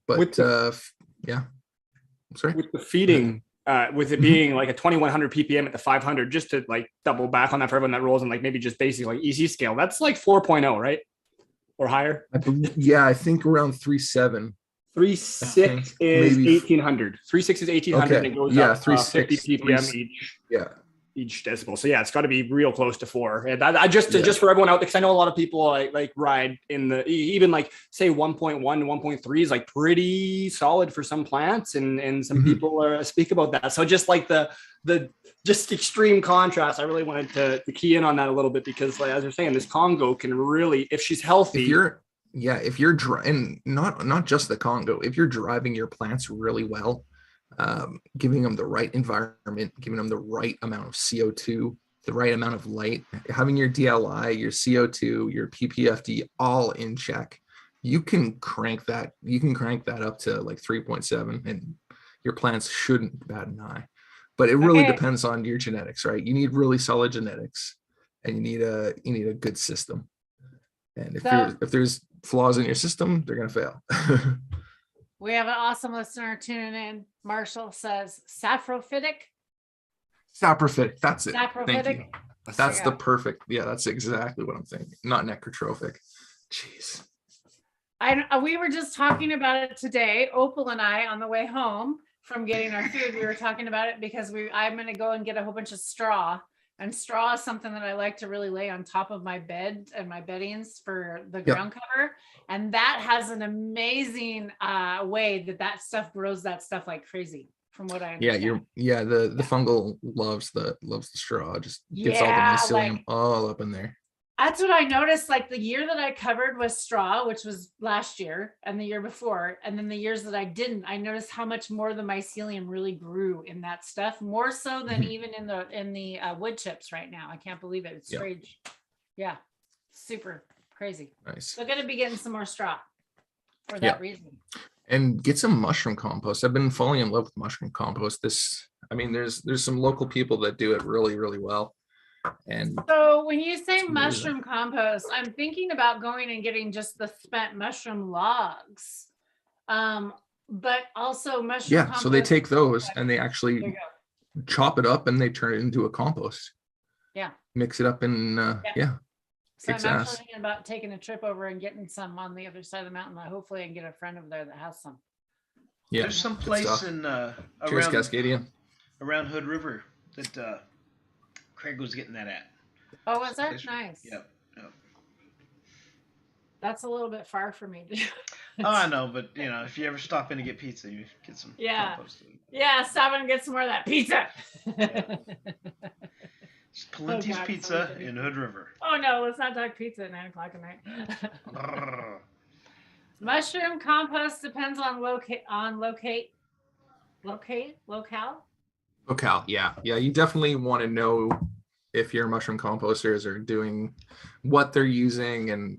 But sorry, with the feeding. With it being like a 2100 ppm at the 500, just to like double back on that for everyone that rolls and like maybe just basic like easy scale, that's like 4.0, right? Or higher? I think around 3.7. 3.6 is 1800. 3.6 is 1800. Okay. And it goes up 50 ppm each. Yeah. Each decibel. So yeah, it's got to be real close to 4. And I just for everyone out there, because I know a lot of people like ride in the even like say 1.1 to 1.3 is like pretty solid for some plants, and some people speak about that. So just like the just extreme contrast, I really wanted to key in on that a little bit, because like, as you're saying, this Congo can really, if she's healthy. If you're and not just the Congo, if you're driving your plants really well, giving them the right environment, giving them the right amount of CO2, the right amount of light, having your DLI, your CO2, your PPFD all in check, you can crank that up to like 3.7, and your plants shouldn't bat an eye. But it really depends on your genetics, right? You need really solid genetics, and you need a good system. And if there's flaws in your system, they're gonna fail. We have an awesome listener tuning in. Marshall says saprophytic. Saprophytic, that's it. Saprophytic. Thank you. That's the perfect. Yeah, that's exactly what I'm thinking. Not necrotrophic. Jeez. We were just talking about it today, Opal and I, on the way home from getting our food. We were talking about it because I'm going to go and get a whole bunch of straw. And straw is something that I like to really lay on top of my bed and my beddings for the ground cover. And that has an amazing way that stuff grows that stuff like crazy, from what I understand. The fungal loves the straw. Just gets all the mycelium all up in there. That's what I noticed. Like the year that I covered with straw, which was last year and the year before, and then the years that I didn't, I noticed how much more the mycelium really grew in that stuff, more so than even in the wood chips right now. I can't believe it. It's strange. Yeah, super crazy. Nice. So going to be getting some more straw for that reason. And get some mushroom compost. I've been falling in love with mushroom compost. There's some local people that do it really, really well. And so when you say mushroom compost, I'm thinking about going and getting just the spent mushroom logs, but also mushroom compost. So they take those and they actually chop it up and they turn it into a compost. Mix it up in so I'm actually thinking about taking a trip over and getting some on the other side of the mountain. Hopefully I can get a friend over there that has some. There's some place in Cheers, Cascadian, around Hood River that Craig was getting that at. Oh, was that nice? Yep. That's a little bit far for me. I know, but if you ever stop in to get pizza, you get some compost. Yeah, stop in and get some more of that pizza. It's Palenti's God, Pizza sorry. in Hood River. Oh no, let's not talk pizza at 9:00 at night. Mushroom compost depends on locale. Locale, yeah. You definitely want to know if your mushroom composters are doing what they're using and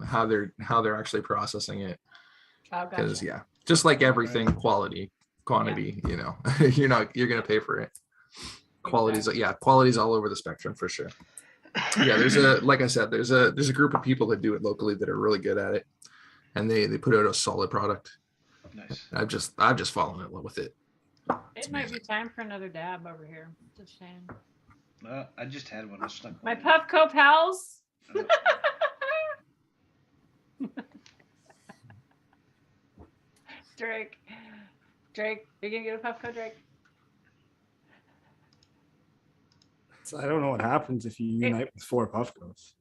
how they're actually processing it. Oh, Because gotcha. just like everything, quality, quantity, you're gonna pay for it. Quality's all over the spectrum for sure. Yeah, like I said, there's a group of people that do it locally that are really good at it, and they put out a solid product. Nice. I've just fallen in love with it. It might be time for another dab over here. Just a shame. I just had one. I snuck My one in. Puffco pals. Drake, you gonna get a Puffco, Drake? So I don't know what happens if you unite with 4 Puffcos.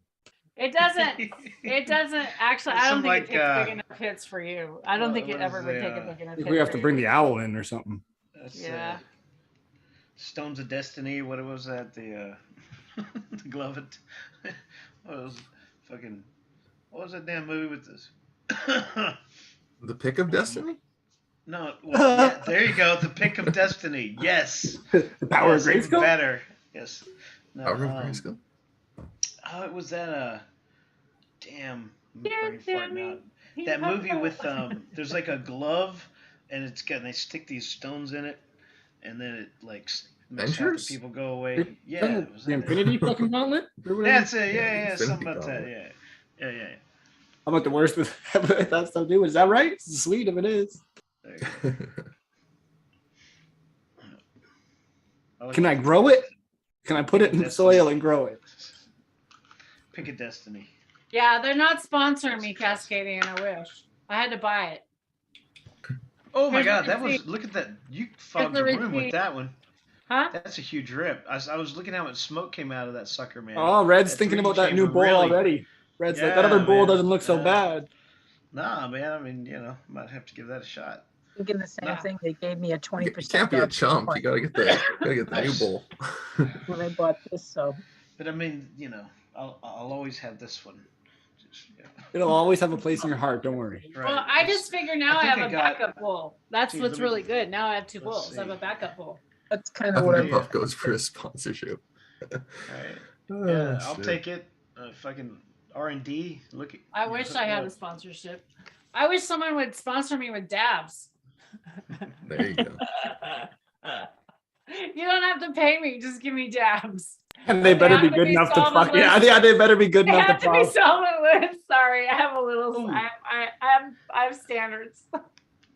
It doesn't. It doesn't actually. I don't Some, think it takes like, big enough hits for you. I don't think it what ever is would the, take a big enough I hit. think we have for to you. bring the owl in or something. That's, Yeah. Stones of Destiny. What was that? The the glove. What was fucking? What was that damn movie with this? The Pick of Destiny. No, well, yeah, there you go. The Pick of Destiny. Yes. The power Yes, of even Grayskull? better. Yes. No, Power of Grayskull. Oh, it was that. Damn. I'm Yeah, brain farting out. That movie with there's like a glove, and they stick these stones in it, and then it like makes half the Avengers? people go away. Yeah, Isn't was the that Infinity it? fucking Gauntlet? Or whatever? That's it. Yeah, Infinity something about that. Gauntlet. Yeah. I'm not the worst with that stuff, dude. Is that right? It's sweet if it is. There you go. Can I grow it? Can I put it in the soil and grow it? Pick a Destiny. Yeah, they're not sponsoring me, Cascadian. I wish I had to buy it. Oh my Here's God, the that was receipt. look at that. You fogged the the room receipt. with that one. Huh? That's a huge rip. I was looking how much smoke came out of that sucker, man. Oh, Red's That thinking 3D about that new chamber bowl really- already. Red's like, Yeah, that other bowl man. doesn't look so Yeah. bad. Nah, man. I mean, might have to give that a shot. Thinking the same Yeah. thing. They gave me a You 20%. can't be a off chump. You coupon gotta get the new bowl. when I bought this. So But I mean, I'll always have this one. Just, It'll always have a place in your heart. Don't worry. Right. Well, I just figure now I, think have I a got- backup bowl. That's Geez, what's let me- really good. Now I have 2 let's bowls. I have a see. backup bowl. that's kind I of what think I the puff goes for a sponsorship. Right. Oh, Yeah, I'll shit. take it. Fucking R&D. Look at. I wish I had a sponsorship. I wish someone would sponsor me with dabs. There you go. You don't have to pay me. Just give me dabs. And they better have be to good be enough to fuck. solventless. Yeah, they better be good They enough have to to be pop. solventless. Sorry, I have a little. Ooh. I have standards.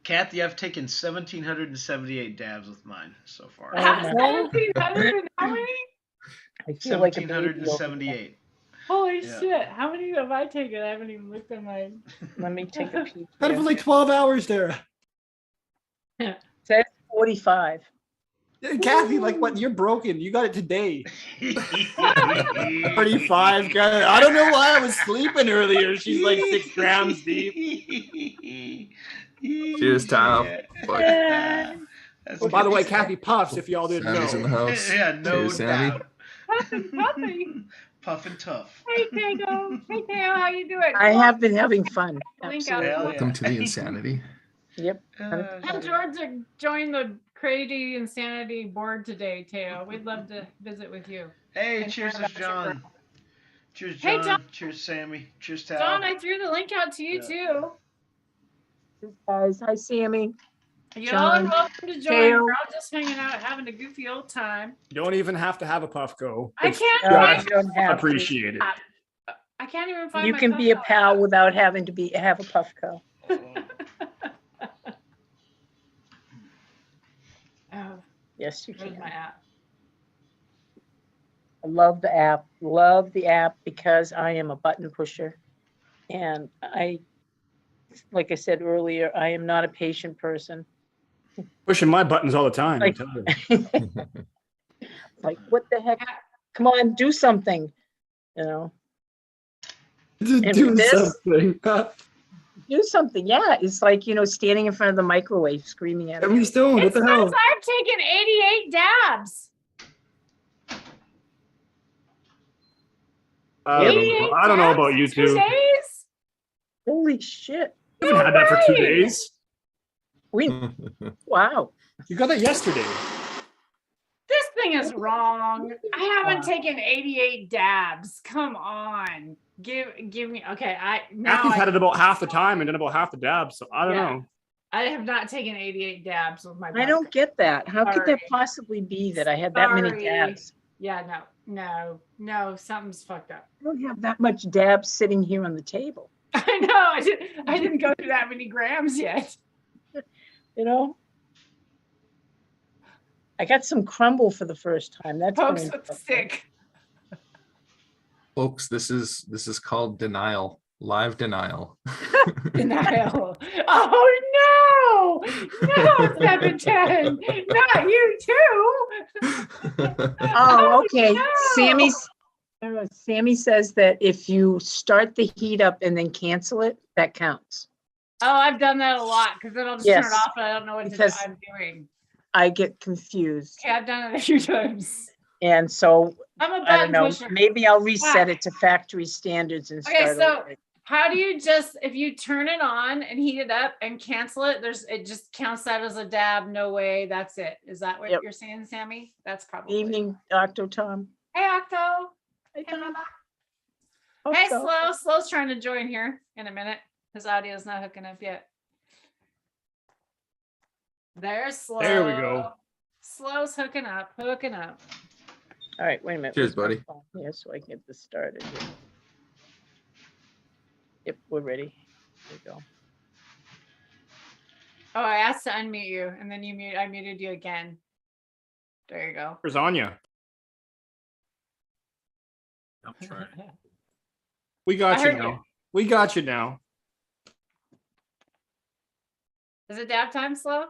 Kathy, I've taken 1,778 dabs with mine so far. Oh, my- 1,700 and how many? I feel like a baby over there. 1,778. Holy Yeah. shit! How many have I taken? I haven't even looked at my. Let me take a peek. That here. was like 12 hours there. Says 45. Kathy, like what? You're broken. You got it today. 35. I don't know why I was sleeping earlier. She's like 6 grams deep. Cheers, Tom. Fuck. That's Oh, by the way, good. Kathy puffs, if y'all didn't Sammy's in the know. house. Yeah, no Cheers, Sammy. doubt. Puffy. Puff and tough. Hey, Tango. Hey, Teo. How you doing? I have been having fun. Link out. Absolutely. Hell Welcome to the insanity. Yep. I'm George to join the Crazy Insanity board today, Teo. We'd love to visit with you. Hey, And cheers, learn about your John. girl. Cheers, Hey, John. John. Cheers, Sammy. Cheers, Tal. Don, I threw the link out to you Yeah. too. Guys, hi Sammy. You all are John, welcome to join. Teo. We're all just hanging out, having a goofy old time. You don't even have to have a Puffco. I can't No, find. you don't have to. Appreciate it. I can't even find. You my can be a Puffco pal app. without having to have a Puffco. Oh, Yes, you where's can. my app? I love the app. Love the app because I am a button pusher. And like I said earlier, I am not a patient person. Pushing my buttons all the time. I Like- tell you. Like, what the heck? Come on, do something. You know, To And do this- something. do something. Yeah, it's like, standing in front of the microwave screaming at Get it. me stoned. What It the says hell? I've taken 88 dabs. I don't know about you 2 two. days? Holy shit. I haven't had that for 2 way. days. Wow. You got that yesterday. This thing is wrong. I haven't taken 88 dabs. Come on. Give me. Okay, Matthew's had it about half the time and done about half the dabs, so I don't know. I have not taken 88 dabs with my. I don't get that. How could that Sorry. possibly be that I had that many Sorry. dabs? Yeah, no, something's fucked up. I don't have that much dabs sitting here on the table. I know. I didn't go through that many grams yet. You know? I got some crumble for the first time. That's Pokes been with the stick. Folks, this is called denial, live denial. Denial. Oh no, 710. Not you too. Oh, okay. no. Sammy says that if you start the heat up and then cancel it, that counts. Oh, I've done that a lot because then I'll just turn it Yes, off and I don't know what because- I'm doing. I get confused. Okay, I've done it a few times. And so I'm a I don't button know, pusher. maybe I'll reset it to factory standards and Okay, start so over. how do you if you turn it on and heat it up and cancel it, it just counts that as a dab, no way, that's it. Is that what Yep. you're saying, Sammy? That's probably. Evening, Dr. Tom. Hey, Octo. Hey, Hey, Tom. Mama. Hey, Octo. Slow. Slow's trying to join here in a minute. His audio's not hooking up yet. There's Slow. There we go. Slow's hooking up. All right, wait a minute. Cheers, Where's my buddy. phone? Yeah, so I can get this started. Here. Yep, we're ready. There we go. Oh, I asked to unmute you, and then I muted you again. There you go. Where's Anya? I'm trying. We got I you heard now. you. We got you now. Is it dab time, Slow?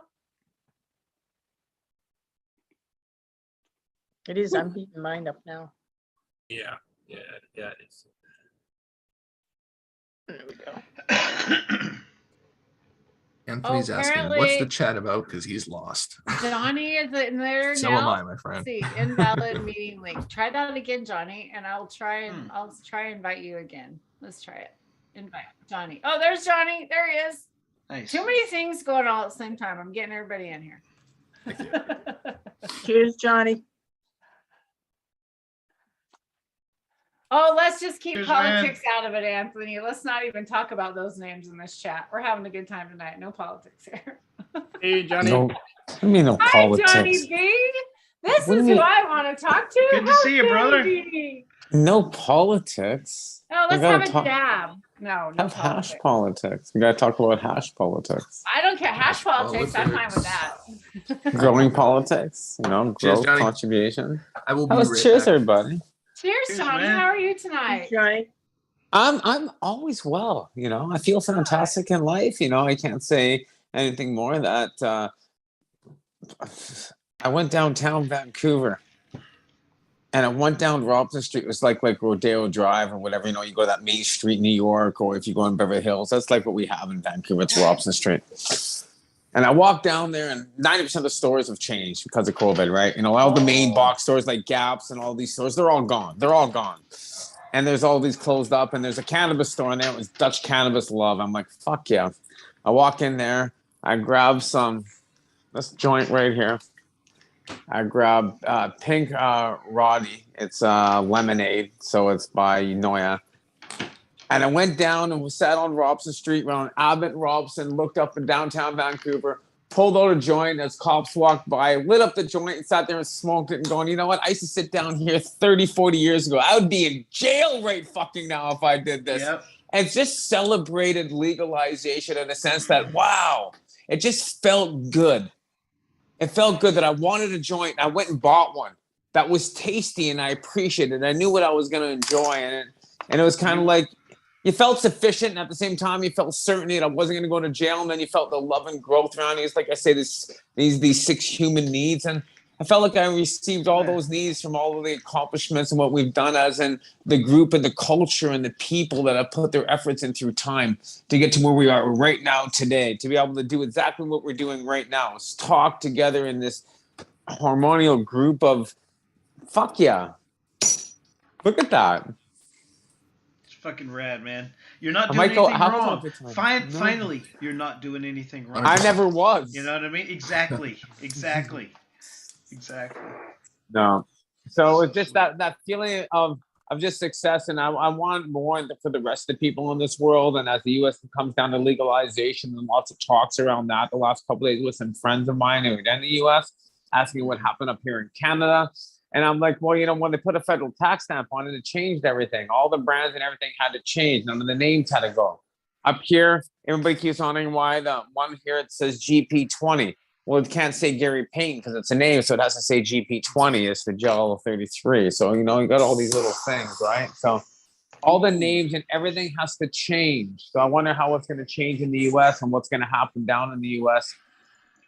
It is. I'm heating mine up now. Yeah, it's There we go. Anthony's asking, what's apparently- the chat about? Because he's lost. Johnny is in there So now. am I, my Let's friend. see, invalid meeting link. Try that again, Johnny, and I'll try and invite you again. Let's try it. Invite Johnny. Oh, there's Johnny. There he is. Nice. Too many things going on at the same time. I'm getting everybody in here. Thank you. Cheers, Johnny. Oh, let's just keep Cheers, politics out of it, Anthony. Let's not even talk about those names in this chat. We're having a good time tonight. No politics here. Hey, Johnny. No, I mean no Hi, politics. Johnny B. This What do is you who mean? I want to talk to. Good to see you, brother. Howdy. No politics. No, We let's gotta have a talk- dab. No, no Have politics. hash politics. We gotta talk about hash politics. I don't care. Hash politics. I'm fine with that. Growing politics, growth, Cheers, Johnny. contribution. I will be How was right cheers, back. everybody? Cheers, Cheers, Johnny. man. How are you tonight? Johnny. I'm always well, I feel fantastic in life, I can't say anything more that I went downtown Vancouver and I went down Robson Street. It was like Rodeo Drive or whatever, you go that Main Street, New York, or if you go in Beverly Hills, that's like what we have in Vancouver. It's Robson Street. And I walked down there and 90% of the stores have changed because of COVID, right? All the main box stores like Gaps and all these stores, they're all gone. They're all gone. And there's all these closed up, and there's a cannabis store in there. It was Dutch Cannabis Love. I'm like, fuck yeah. I walk in there. I grab this joint right here. I grab Pink Roddy. It's lemonade, so it's by Noya. And I went down and sat on Robson Street around Abbott and Robson, looked up in downtown Vancouver, pulled out a joint as cops walked by, lit up the joint and sat there and smoked it and going, you know what? I used to sit down here 30, 40 years ago. I would be in jail right fucking now if I did this. Yep. And just celebrated legalization in a sense that, wow, it just felt good. It felt good that I wanted a joint. I went and bought one that was tasty and I appreciated it. I knew what I was going to enjoy. And it was kind of like, you felt sufficient, and at the same time, you felt certainty that I wasn't going to go to jail. And then you felt the love and growth around you. It's like I say, these 6 human needs, and I felt like I received all those needs from all of the accomplishments and what we've done as in the group and the culture and the people that have put their efforts in through time to get to where we are right now today. To be able to do exactly what we're doing right now is talk together in this harmonial group of fuck yeah. Look at that. fucking rad, man. You're not I doing might go anything half wrong. of the time. No. Finally, you're not doing anything wrong. I never was. You know what I mean? Exactly. Exactly. Exactly. No. So it's just that feeling of just success, and I want more for the rest of the people in this world. And as the U.S. comes down to legalization and lots of talks around that, the last couple of days with some friends of mine who are in the U.S. asking what happened up here in Canada. And I'm like, well, when they put a federal tax stamp on it, it changed everything. All the brands and everything had to change. None of the names had to go. Up here, everybody keeps wondering why the one here it says GP20. Well, it can't say Gary Payton because it's a name, so it has to say GP20. It's the Jello 33. So, you got all these little things, right? So all the names and everything has to change. So I wonder how it's going to change in the U.S. and what's going to happen down in the U.S.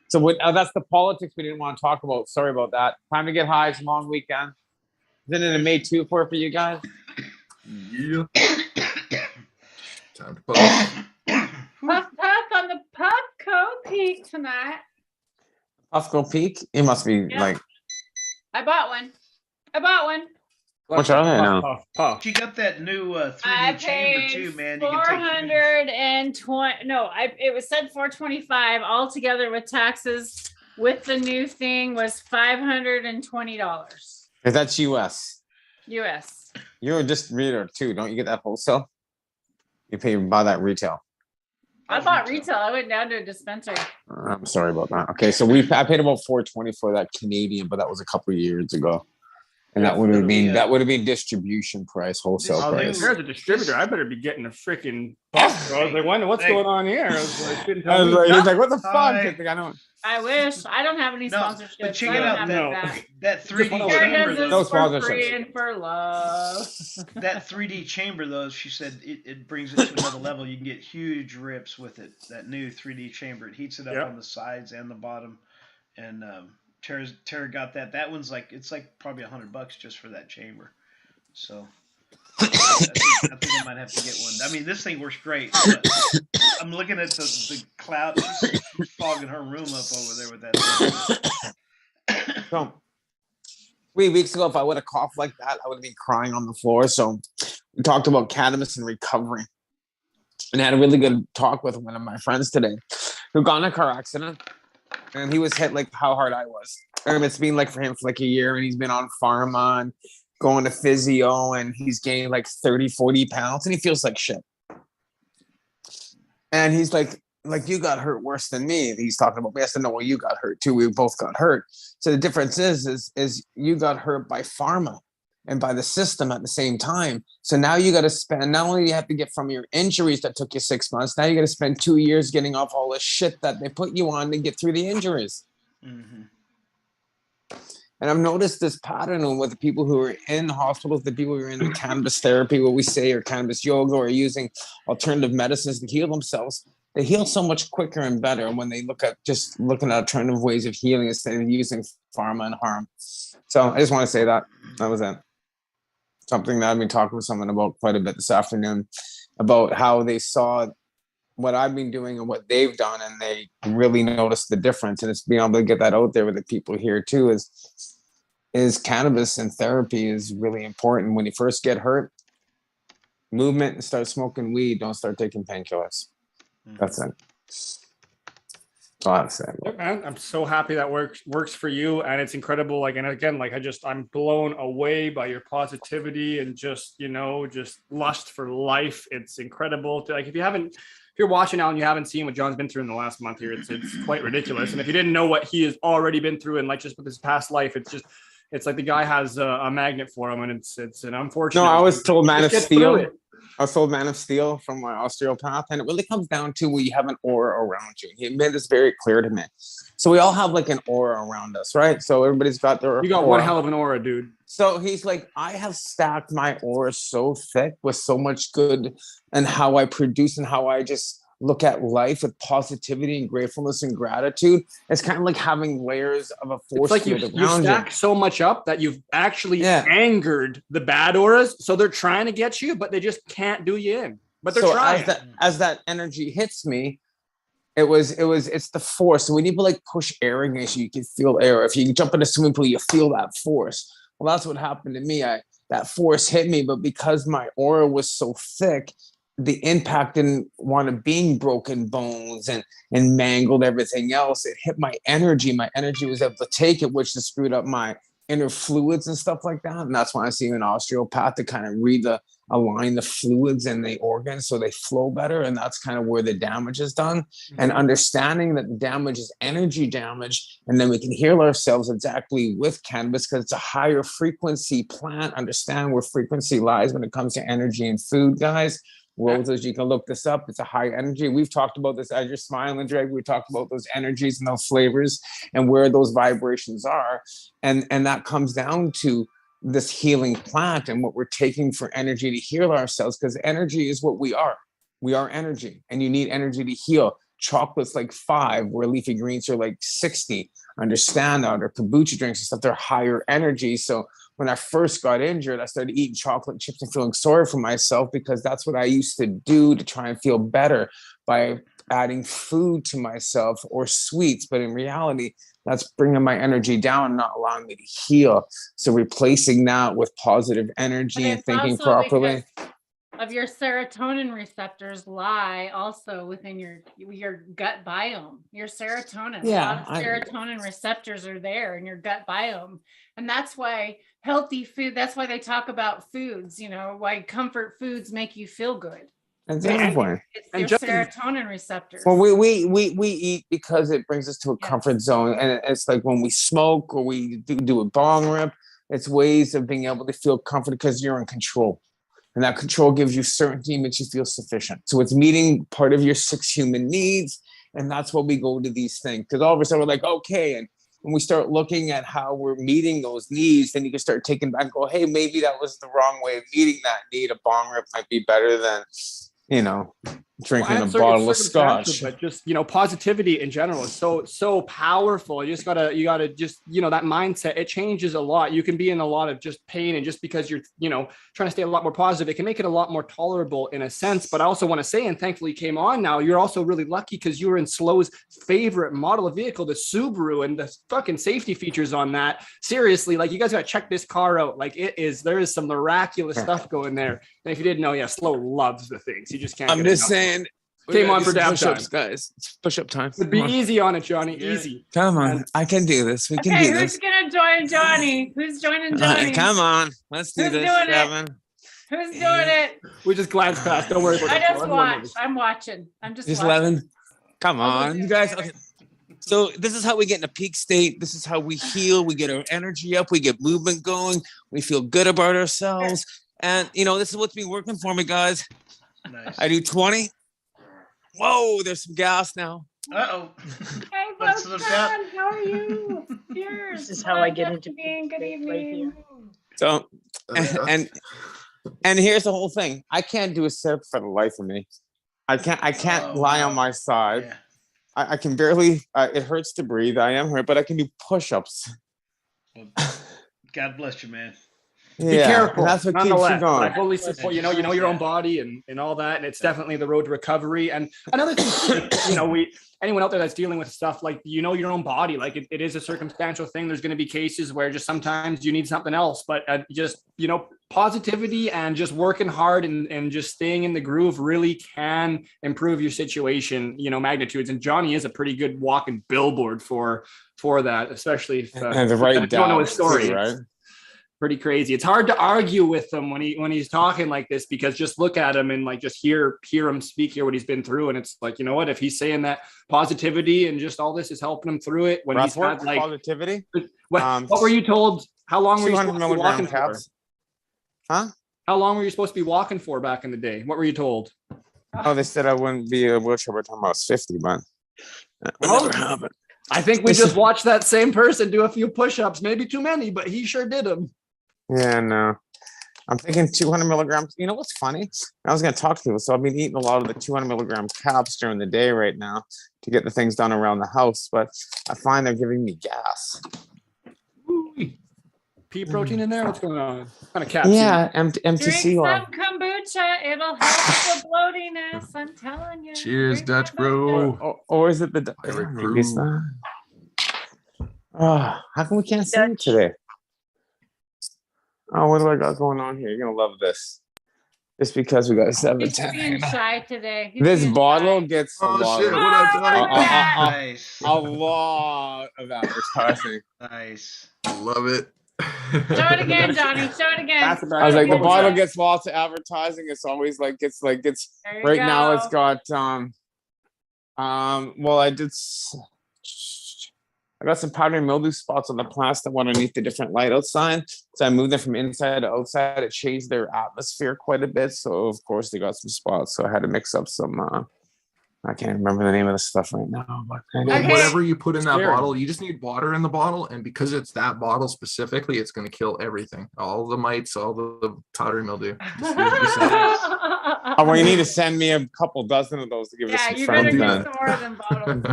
So that's the politics we didn't want to talk about. Sorry about that. Time to get high. It's a long weekend. Isn't it a May 2 for you guys? Yeah. Time to post. Puff puff on the Puffco Peak tonight. Puffco Peak? It must be Yeah. like, I bought one. Which are they now? Puff. She got that new 3D I chamber paid too, man. You can take 420. No, it was said 425 altogether with taxes. With the new thing was $520 That's US. US. You're a distributor too. Don't you get that wholesale? You pay buy that retail. I bought retail. I went down to a dispensary. I'm sorry about that. Okay, so I paid about $420 for that Canadian, but that was a couple of years ago. And that would have been distribution price, wholesale This price. new- As a distributor, I better be getting a freaking Puff. I was like, what's Hey. going on here? I was like, didn't I tell was me. like, he's like, what the Hi. fuck? I don't. I wish. I don't have any No, sponsorships. but check I it don't out, have no. that 3D one over Karen there. chamber does No this for sponsorships. free and for love. that 3D chamber though, she said it brings it to another level. You can get huge rips with it. That new 3D chamber, it heats it up Yep. on the sides and the bottom. And Tara got that. That one's it's like probably $100 just for that chamber. So I think I might have to get one. I mean, this thing works great. But I'm looking at the cloud. She's fogging her room up over there with that thing. So 3 weeks ago, if I would have coughed like that, I would have been crying on the floor. So we talked about cannabis and recovery. And I had a really good talk with one of my friends today who got in a car accident. And he was hit like how hard I was. And it's been like for him for like a year. And he's been on pharma and going to physio. And he's gained like 30, 40 pounds. And he feels like shit. And he's like you got hurt worse than me. He's talking about me. I said, no, well, you got hurt too. We both got hurt. So the difference is you got hurt by pharma and by the system at the same time. So now you got to spend, not only do you have to get from your injuries that took you 6 months, now you got to spend 2 years getting off all the shit that they put you on to get through the injuries. Mm-hmm. And I've noticed this pattern with the people who are in hospitals, the people who are in the cannabis therapy, what we say, or cannabis yoga, or using alternative medicines to heal themselves. They heal so much quicker and better when they looking at alternative ways of healing instead of using pharma and harm. So I just want to say that was it. Something that I've been talking with someone about quite a bit this afternoon about how they saw what I've been doing and what they've done, and they really noticed the difference. And it's being able to get that out there with the people here too is cannabis and therapy is really important. When you first get hurt, movement and start smoking weed, don't start taking painkillers. That's it. That's all I have to say. Yeah, man, I'm so happy that works for you, and it's incredible. Like, and again, like I'm blown away by your positivity and just lust for life. It's incredible. Like, if you're watching now and you haven't seen what John's been through in the last month here, it's quite ridiculous. And if you didn't know what he has already been through and like just with his past life, it's like the guy has a magnet for him, and it's an unfortunate. No, I was told Man of Steel. It. I was told Man of Steel from my osteopath, and it really comes down to where you have an aura around you. He made this very clear to me. So we all have like an aura around us, right? So everybody's got their You got aura. one hell of an aura, dude. So he's like, I have stacked my aura so thick with so much good and how I produce and how I just look at life with positivity and gratefulness and gratitude. It's kind of like having layers of a force It's like you field around stack so much up that you've actually angered the bad auras. So they're trying to get you, but they just can't do you in. But they're trying. As that energy hits me, it's the force. So when you like push air against you, you can feel air. If you jump in a swimming pool, you feel that force. Well, that's what happened to me. that force hit me, but because my aura was so thick, the impact didn't want to being broken bones and mangled everything else. It hit my energy. My energy was able to take it, which just screwed up my inner fluids and stuff like that. And that's why I see an osteopath to kind of align the fluids and the organs so they flow better. And that's kind of where the damage is done. And understanding that the damage is energy damage, and then we can heal ourselves exactly with cannabis because it's a higher frequency plant. Understand where frequency lies when it comes to energy and food, guys. Roses, you can look this up. It's a high energy. We've talked about this as you're smiling, Drake. We talked about those energies and those flavors and where those vibrations are. And that comes down to this healing plant and what we're taking for energy to heal ourselves, because energy is what we are. We are energy, and you need energy to heal. Chocolate's like 5, where leafy greens are like 60. Understand that, or kombucha drinks and stuff, they're higher energy. So when I first got injured, I started eating chocolate chips and feeling sorry for myself, because that's what I used to do to try and feel better, by adding food to myself or sweets. But in reality, that's bringing my energy down and not allowing me to heal. So replacing that with positive energy and thinking properly. Of your serotonin receptors lie also within your gut biome. Your serotonin, a lot of serotonin receptors are there in your gut biome, and that's why healthy food. That's why they talk about foods. You know, why comfort foods make you feel good. Exactly. It's your serotonin receptors. Well, we eat because it brings us to a comfort zone, and it's like when we smoke or we do a bong rip. It's ways of being able to feel comforted because you're in control. And that control gives you certainty, makes you feel sufficient. So it's meeting part of your 6 human needs. And that's what we go to these things. Because all of a sudden we're like, okay. And when we start looking at how we're meeting those needs, then you can start taking back and go, hey, maybe that was the wrong way of meeting that need. A bong rip might be better than, drinking a bottle of scotch. But just, positivity in general is so powerful. You gotta just, that mindset, it changes a lot. You can be in a lot of just pain, and just because you're, trying to stay a lot more positive, it can make it a lot more tolerable in a sense. But I also want to say, and thankfully you came on now, you're also really lucky because you were in Slow's favorite model of vehicle, the Subaru, and the fucking safety features on that. Seriously, like, you guys gotta check this car out. Like, there is some miraculous stuff going there. And if you didn't know, Slow loves the things. You just can't. I'm just saying. Came on for dab time, guys. It's push-up time. Be easy on it, Johnny. Easy. Come on, I can do this. We can do this. Who's gonna join Johnny? Who's joining Johnny? Come on, let's do this. Who's doing it? We just glanced past. Don't worry about it. I just watched. I'm watching. I'm just watching. 11. Come on, you guys. Okay. So this is how we get in a peak state. This is how we heal. We get our energy up. We get movement going. We feel good about ourselves. And this is what's been working for me, guys. Nice. I do 20. Whoa, there's some gas now. Uh-oh. Hey, What's folks, the gas? how are you? Cheers. This is how I get into good evening. right here. So, and here's the whole thing. I can't do a sit-up for the life of me. I can't lie on my side. Yeah. I can barely, it hurts to breathe. I am hurt, but I can do push-ups. Well, God bless you, man. Be careful. That's what keeps you going. I fully support. You know your own body and all that, and it's definitely the road to recovery. And another thing, anyone out there that's dealing with stuff like your own body, like it is a circumstantial thing. There's going to be cases where just sometimes you need something else, but just positivity and just working hard and just staying in the groove really can improve your situation. Magnitudes. And Johnny is a pretty good walking billboard for that, especially if and the right don't know his story. Too, right? Pretty crazy. It's hard to argue with him when he's talking like this, because just look at him and just hear him speak, hear what he's been through, and it's like, if he's saying that positivity and just all this is helping him through it, when he's had positivity. What were you told? How long were you supposed to be walking for? Huh? How long were you supposed to be walking for back in the day? What were you told? Oh, they said I wouldn't be a wheelchair by the time I was 50, but that never happened. I think we just watched that same person do a few push-ups, maybe too many, but he sure did them. Yeah, no. I'm thinking 200 milligrams. You know what's funny? I was going to talk to people. So I've been eating a lot of the 200 milligram caps during the day right now to get the things done around the house. But I find they're giving me gas. Ooh-wee. Pea protein in there? What's going on? What kind of caps? Yeah, MTC Drink oil. some kombucha. It'll help the bloatiness. I'm telling you. Cheers, Drink Dutch some bro. Or is it the... Eric Maybe it's Crew. not. Oh, how come we can't see it today? Oh, what do I got going on here? You're gonna love this. Just because we got a He's 710. being shy today. He's This being bottle shy. gets a Oh lot shit! of, What up, Oh, Johnny? look at that. Nice. a lot of advertising. Nice. Love it. Show it again, Johnny. Show it again. That's about I was like, the What was bottle that? gets lots of advertising. It's always like it's There you right now it's go. got well I got some powdery mildew spots on the plastic underneath the different light outside. So I moved them from inside to outside. It changed their atmosphere quite a bit. So of course they got some spots. So I had to mix up some I can't remember the name of the stuff right now, but Well, Okay. whatever you put in that Scary. bottle, you just need water in the bottle, and because it's that bottle specifically, it's going to kill everything, all the mites, all the powdery mildew. Just well, you need to send me a couple dozen of those to give us Yeah, some you better friends get then. some more of them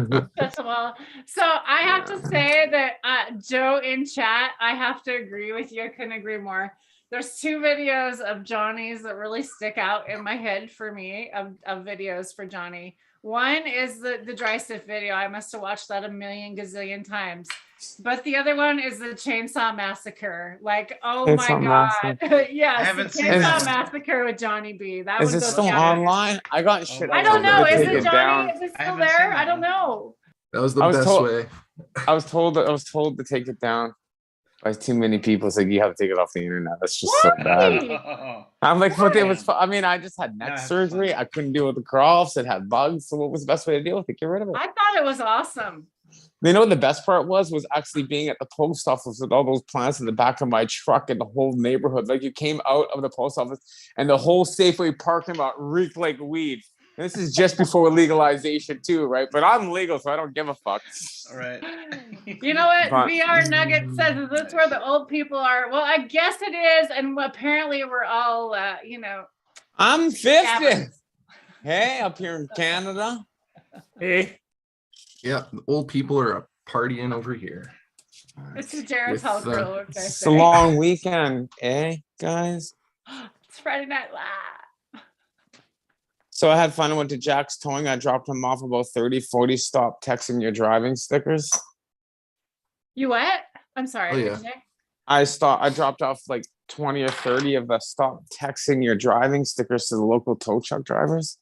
bottles. That's well. So I have to say that Joe in chat, I have to agree with you. I couldn't agree more. There's 2 videos of Johnny's that really stick out in my head for me of videos for Johnny. One is the dry stiff video. I must have watched that a million gazillion times. But the other one is the Chainsaw Massacre. Like, oh my Chainsaw God. Yes, I the haven't seen Chainsaw that one. Massacre with Johnny B. That Is one it goes still down. online? I got shit. I on don't there know. to Is take it Johnny? down. Is it I still haven't seen there? that I don't one. know. That was the I was best told- way. I was told to take it down by too many people. It's like you have to take it off the internet. That's just so bad. Why? I'm like, but it Why? was. I mean, I just had Now neck I have surgery. fun. I couldn't deal with the coughs. It had bugs. So what was the best way to deal with it? Get rid of it. I thought it was awesome. You know what the best part was actually being at the post office with all those plants in the back of my truck and the whole neighborhood. Like you came out of the post office and the whole Safeway parking lot reeked like weed. And this is just before legalization too, right? But I'm legal, so I don't give a fuck. All right. You know what? But- VR Nugget says, is this where the old people are? Well, I guess it is. And apparently we're all, I'm 50. scavengers. Hey, up here in Canada. Hey, Yeah, the old people are partying over here. This is Jared's With, house girl. What can I It's a say? long weekend, eh, guys? It's Friday Night Live. So I had fun. I went to Jack's Towing. I dropped him off about 30, 40 stop texting your driving stickers. You what? I'm sorry. Oh, yeah. what'd you say? I dropped off like 20 or 30 of the stop texting your driving stickers to the local tow truck drivers.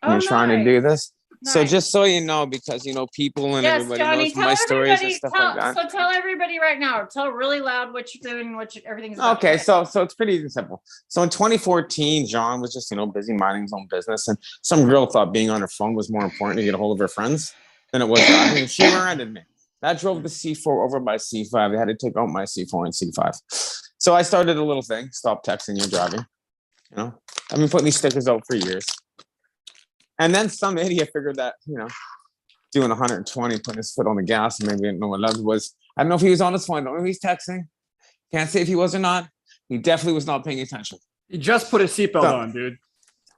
And you're trying to do this. So Nice. just so you know, because you know, people and Yes, everybody Johnny, knows tell my stories and everybody. stuff like that. So tell everybody right now. Tell really loud what you're doing, everything's about. Okay, so it's pretty simple. So in 2014, John was just busy minding his own business, and some girl thought being on her phone was more important to get a hold of her friends than it was driving. And she rented me. That drove the C4 over by C5. They had to take out my C4 and C5. So I started a little thing: stop texting your driving. I've been putting these stickers out for years, and then some idiot figured that doing 120, putting his foot on the gas, and maybe didn't know what that was. I don't know if he was on his phone. I don't know if he's texting. Can't say if he was or not. He definitely was not paying attention. you just put a seatbelt So- on, dude.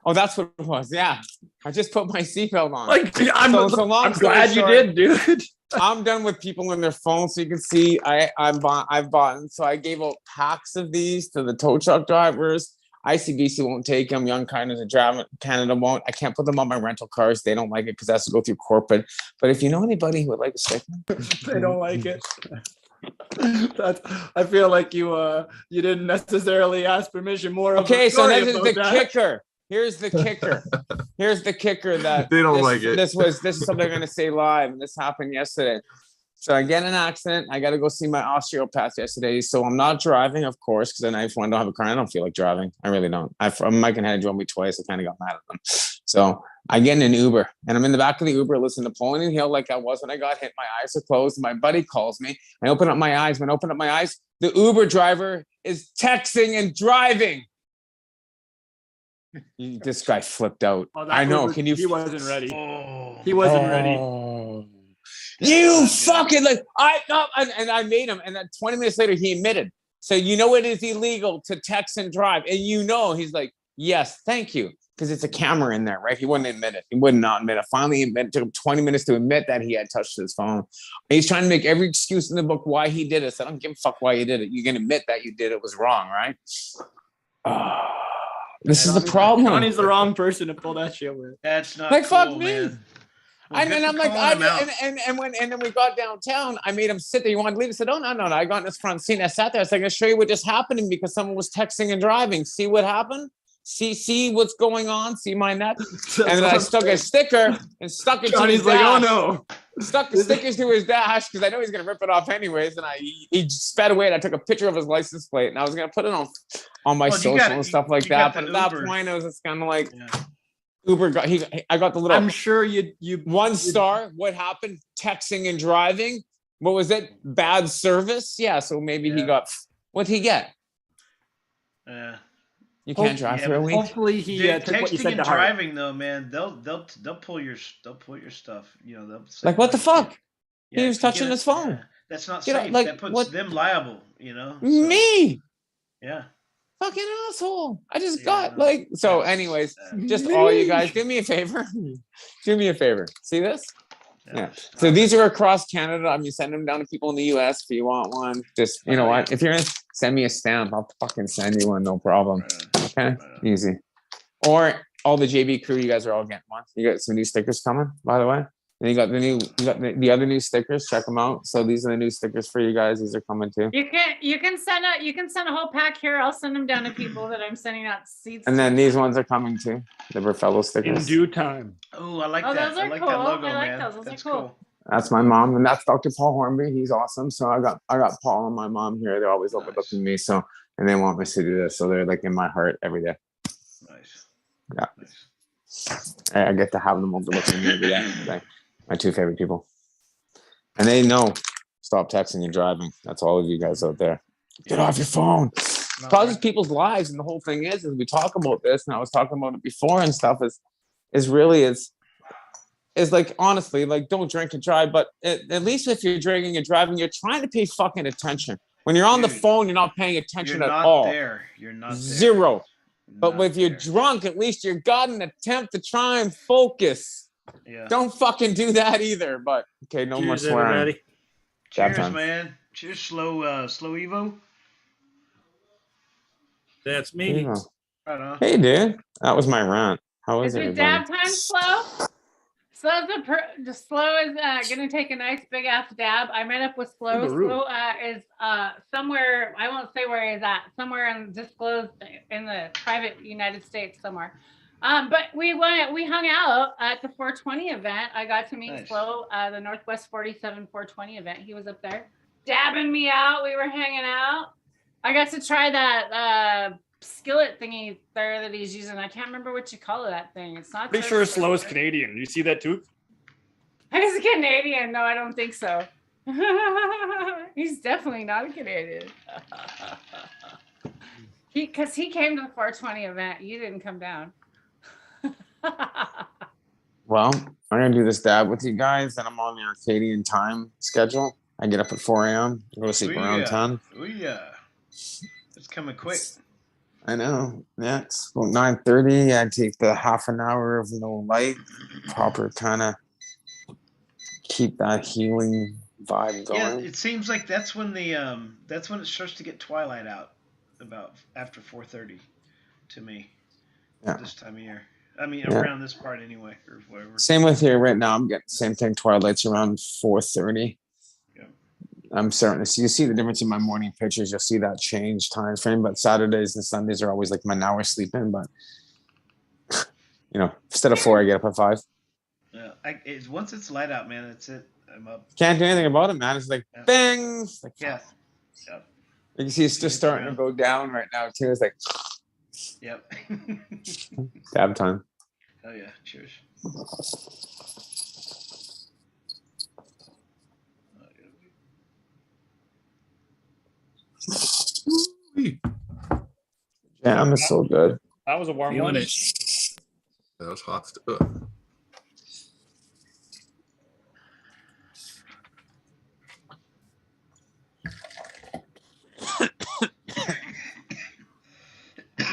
Oh, that's what it was. Yeah. I just put my seatbelt on. Like, I'm long story glad you short, did, dude. I'm done with people in their phones. So you can see I've bought. So I gave out packs of these to the tow truck drivers. ICBC won't take them. Young Kindness of Driving Canada won't. I can't put them on my rental cars. They don't like it because it has to go through corporate. But if you know anybody who would like to stick them, They don't like it. I feel like you didn't necessarily ask permission. More of okay. a So story this is about the that. kicker. Here's the kicker. Here's the kicker that They don't this, like it. This is something I'm going to say live, and this happened yesterday. So I get in an accident. I got to go see my osteopath yesterday. So I'm not driving, of course, because then if I don't have a car, I don't feel like driving. I really don't. Mike and Head drove me twice. I kind of got mad at them. So I get in an Uber, and I'm in the back of the Uber listening to Napoleon Hill like I was when I got hit. My eyes are closed. And my buddy calls me. I open up my eyes. When I open up my eyes, the Uber driver is texting and driving. This guy flipped out. Oh, that I know. was- Can you? He wasn't ready. Oh. He wasn't ready. Oh. That's You not good. fucking and I made him, and then 20 minutes later he admitted. So it is illegal to text and drive, and he's like, yes, thank you, because it's a camera in there, right? He wouldn't admit it. He would not admit it. Finally, it took him 20 minutes to admit that he had touched his phone. And he's trying to make every excuse in the book why he did it. So I don't give a fuck why you did it. You can admit that you did it was wrong, right? This is the problem. Johnny's the wrong person to pull that shit with. That's not Like, cool, fuck me. man. And good then for I'm like, calling him out. and then we got downtown. I made him sit there. You want to leave? He said, "Oh, no. I got in this front seat. And I sat there. I was like, I'll show you what just happened to me because someone was texting and driving. See what happened? See what's going on? See my net?" And then I stuck a sticker and stuck it to his Johnny's like, oh dash. no. Stuck the stickers to his dash because I know he's gonna rip it off anyways. And he sped away and I took a picture of his license plate and I was gonna put it on my Well, you social got- and you- stuff like you that. got the But at that Uber. point, it was just kind of like Yeah. Uber got I got the little I'm sure you 1 star. What happened? Texting and driving. What was it? Bad service. Yeah. So maybe he Yeah. got. What'd he get? Yeah. You can't drive yeah, for a but week. hopefully he Dude, took what you texting said and to heart. driving though, man, they'll pull your stuff. You know, they'll say, Like what the fuck? Yeah, He was if you touching get his phone. yeah, that's not You know, safe. like, That puts what- them liable. You know. So, Me, Yeah. fucking asshole. I just Yeah, got no, like. So, that's- anyways, yeah, just all you guys, do me a favor. Do me a favor. See this? Yeah. So no, these are across Canada. I'm just sending them down to people in the US if you want one. Just, you know Oh, what? yeah. If you're gonna send me a stamp, I'll fucking send you one, no problem. right on, Okay? right on. Easy. Or all the JB crew, you guys are all getting one. You got some new stickers coming, by the way. And you got the other new stickers. Check them out. So these are the new stickers for you guys. These are coming too. You can send a whole pack here. I'll send them down to people that I'm sending out seeds. And to. then these ones are coming too. The Burfellow In stickers. due time. Oh, I like Oh, that. those I are like cool. that logo, I like man. those. Those are That's cool. cool. That's my mom, and that's Dr. Paul Hornby. He's awesome. So I got Paul and my mom here. They're always overlooking me. So and they want me to do this. So they're like in my heart every day. Nice. Yeah. Nice. I get to have them overlooking me every day. Like, my 2 favorite people. And they know stop texting and driving. That's all of you guys out there. Get off your phone. No, Causes right. people's lives. And the whole thing is we talk about this, and I was talking about it before and stuff, is really like, honestly, like, don't drink and drive, but at least if you're drinking and driving, you're trying to pay fucking attention. When you're on the Dude, phone, you're not paying attention You're at not all. there. You're not there. Zero. But Not if you're there. drunk, at least you've got an attempt to try and focus. Yeah. Don't fucking do that either. But okay, no more Cheers, swearing. everybody. Dab Cheers, time. man. Cheers, slow Evo. That's me. Yeah. Right on. Hey, dude. That was my rant. How was Is it everybody? dab time, Slow? Slow is gonna take a nice big ass dab. I met up with Slow. Ooh-a-roo. Slow is somewhere. I won't say where he's at. Somewhere undisclosed in the private United States somewhere. But we hung out at the 420 event. I got to meet Nice. Slow, the Northwest 47 420 event. He was up there dabbing me out. We were hanging out. I got to try that skillet thingy there that he's using. I can't remember what you call that thing. It's not. Pretty sure Slow is Canadian. You see that too? He's a Canadian. No, I don't think so. He's definitely not a Canadian. Because he came to the 420 event. You didn't come down. Well, I'm gonna do this dab with you guys, and I'm on the Arcadian time schedule. I get up at 4 a.m. Go to sleep around 10. Oh yeah. It's coming quick. I know. Yeah, it's about 9:30. I take the half an hour of no light, proper kind of keep that healing vibe Yeah, going. it seems like that's when it starts to get twilight out, about after 4:30, to me. Yeah. This time of year. I mean, Yeah. around this part anyway, or whatever. Same with here right now. I'm getting the same thing. Twilight's around 4:30. Yeah. I'm starting to see. You see the difference in my morning pictures. You'll see that change time frame. But Saturdays and Sundays are always like my hour sleep in. But instead of 4, I get up at 5. Yeah, once it's light out, man, that's it. I'm up. Can't do anything about it, man. It's like Yeah. bing. It's like, Yeah. Yep. you can see it's just starting to go down right now too. It's like Yep. dab time. Oh yeah. Cheers. Jam is so good. That was a warm Feeling one. it. That was hot stuff. Ugh.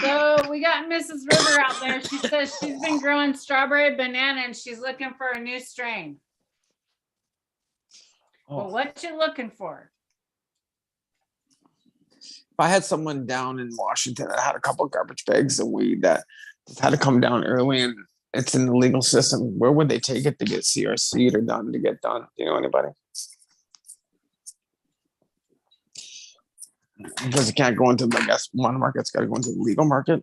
So we got Mrs. River out there. She says she's been growing strawberry banana and she's looking for a new strain. Well, what you looking for? If I had someone down in Washington that had a couple of garbage bags of weed that just had to come down early and it's in the legal system. Where would they take it to get CRC'd or done to get done? Do you know anybody? Because it can't go into, I guess, one market. It's got to go into the legal market.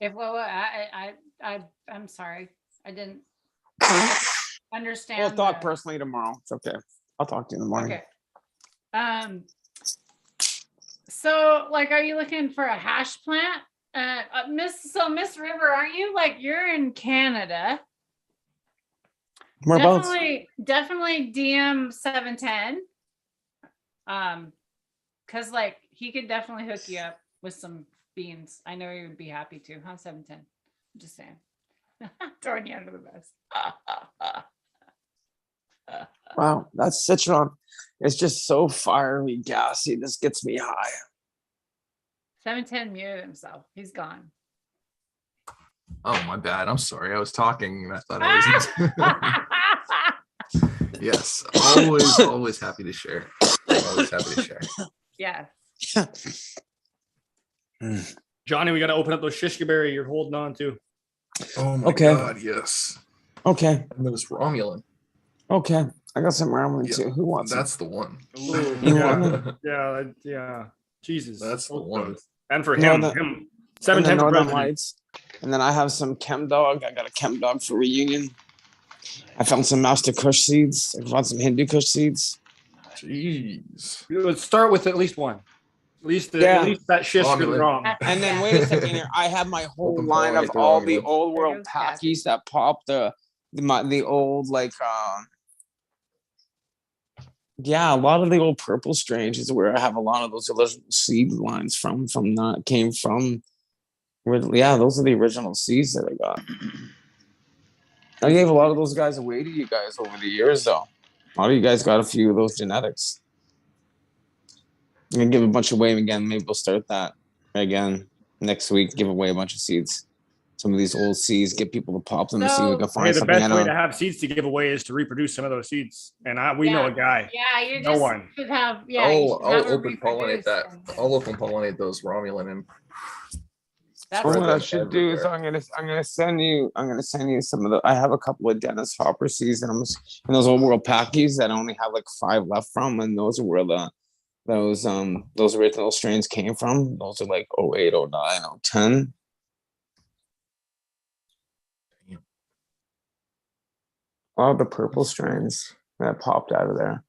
If well, I'm sorry, I didn't understand. We'll talk the- personally tomorrow. It's okay. I'll talk to you in the morning. Okay. So like, are you looking for a hash plant? Miss River, aren't you like, you're in Canada? Whereabouts? Definitely DM 710. Cause like he could definitely hook you up with some beans. I know you would be happy to, huh? 710. I'm just saying. Throwing you under the bus. Wow, that's Citron. It's just so fiery, gassy. This gets me high. 710 muted himself. He's gone. Oh, my bad. I'm sorry. I was talking and I thought I was. Yes, always happy to share. Always happy to share. Yeah. Johnny, we got to open up those shishka berry you're holding on to. Oh my Okay. God, yes. Okay. And those Romulan. Okay. I got some ramen Yeah, too. Who wants it? That's the one. Ooh, You yeah, want yeah. Jesus, That's the both one. those. And for No, him, the- him And 710 the for Northern president. Lights. And then I have some Chem Dog. I got a Chem Dog for reunion. I found some Master Kush seeds. I found some Hindu Kush seeds. Jeez. Let's start with at least one. At least that shish good Romulan. wrong. And then wait a second here. I have my whole Open line of pollinate the all the Romulan. old There world goes Kathy. packies that pop the old like yeah, a lot of the old purple strains is where I have a lot of those original seed lines from that came from. Yeah, those are the original seeds that I got. I gave a lot of those guys away to you guys over the years, though. A lot of you guys got a few of those genetics. I'm gonna give a bunch away again. Maybe we'll start that again next week. Give away a bunch of seeds. Some of these old seeds, get people to pop them and see if we can Hey, find the something. best way to have seeds to give away is to reproduce some of those seeds. And we know a guy. Yeah, you No just one. should have. Yeah, you should I'll have her open pollinate reproduce that. and- I'll open pollinate those Romulan and That's What I them should do is everywhere. I'm gonna send you some of the. I have a couple of Dennis Hopper seeds and those old world packies that I only have like 5 left from, and those are where those original strains came from. Those are like 08, 09, 010. All the purple strains that popped out of there.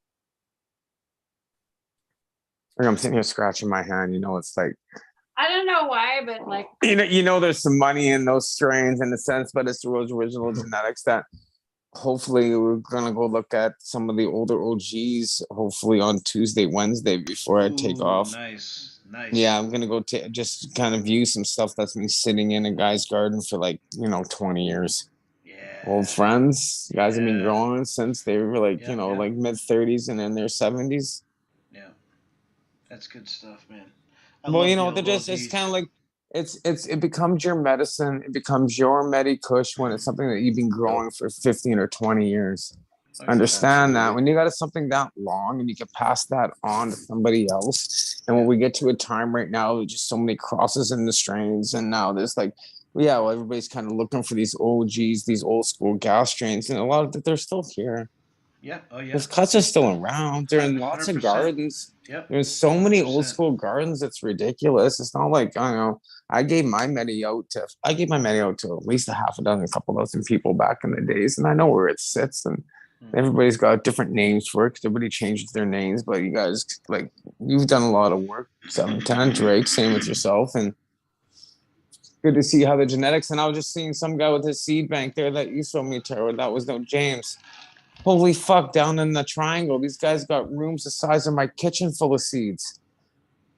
Like I'm sitting here scratching my hand. You know, it's like I don't know why, but like you know, there's some money in those strains in a sense, but it's those original genetics that hopefully we're gonna go look at some of the older OGs. Hopefully on Tuesday, Wednesday before I take Ooh, off. Nice. Yeah, I'm gonna go just kind of view some stuff that's been sitting in a guy's garden for like 20 years. Yeah. Old friends, guys have been Yeah. growing since they were like Yeah, yeah. like mid 30s and in their 70s. Yeah. That's good stuff, man. Well, they're just it's kind of like it becomes your medicine. It becomes your Medi-Kush when it's something that you've been growing for 15 or 20 years. Understand that Absolutely. when you got something that long and you can pass that on to somebody else. And when we get to a time right now, there's just so many crosses in the strains, and now there's like, well, everybody's kind of looking for these OGs, these old school gas strains, and a lot of they're still here. Yeah. Oh yeah. Those cuts are still around. They're in lots of 100%. gardens. Yep. There's so many 100%. old school gardens. It's ridiculous. It's not like I don't know. I gave my Medi out to at least a couple dozen people back in the days, and I know where it sits. And everybody's got different names for it because everybody changes their names. But you guys, like, you've done a lot of work. 710, Drake, same with yourself, and good to see how the genetics. And I was just seeing some guy with his seed bank there that you showed me, Tara. That was no James. Holy fuck, down in the triangle, these guys got rooms the size of my kitchen full of seeds.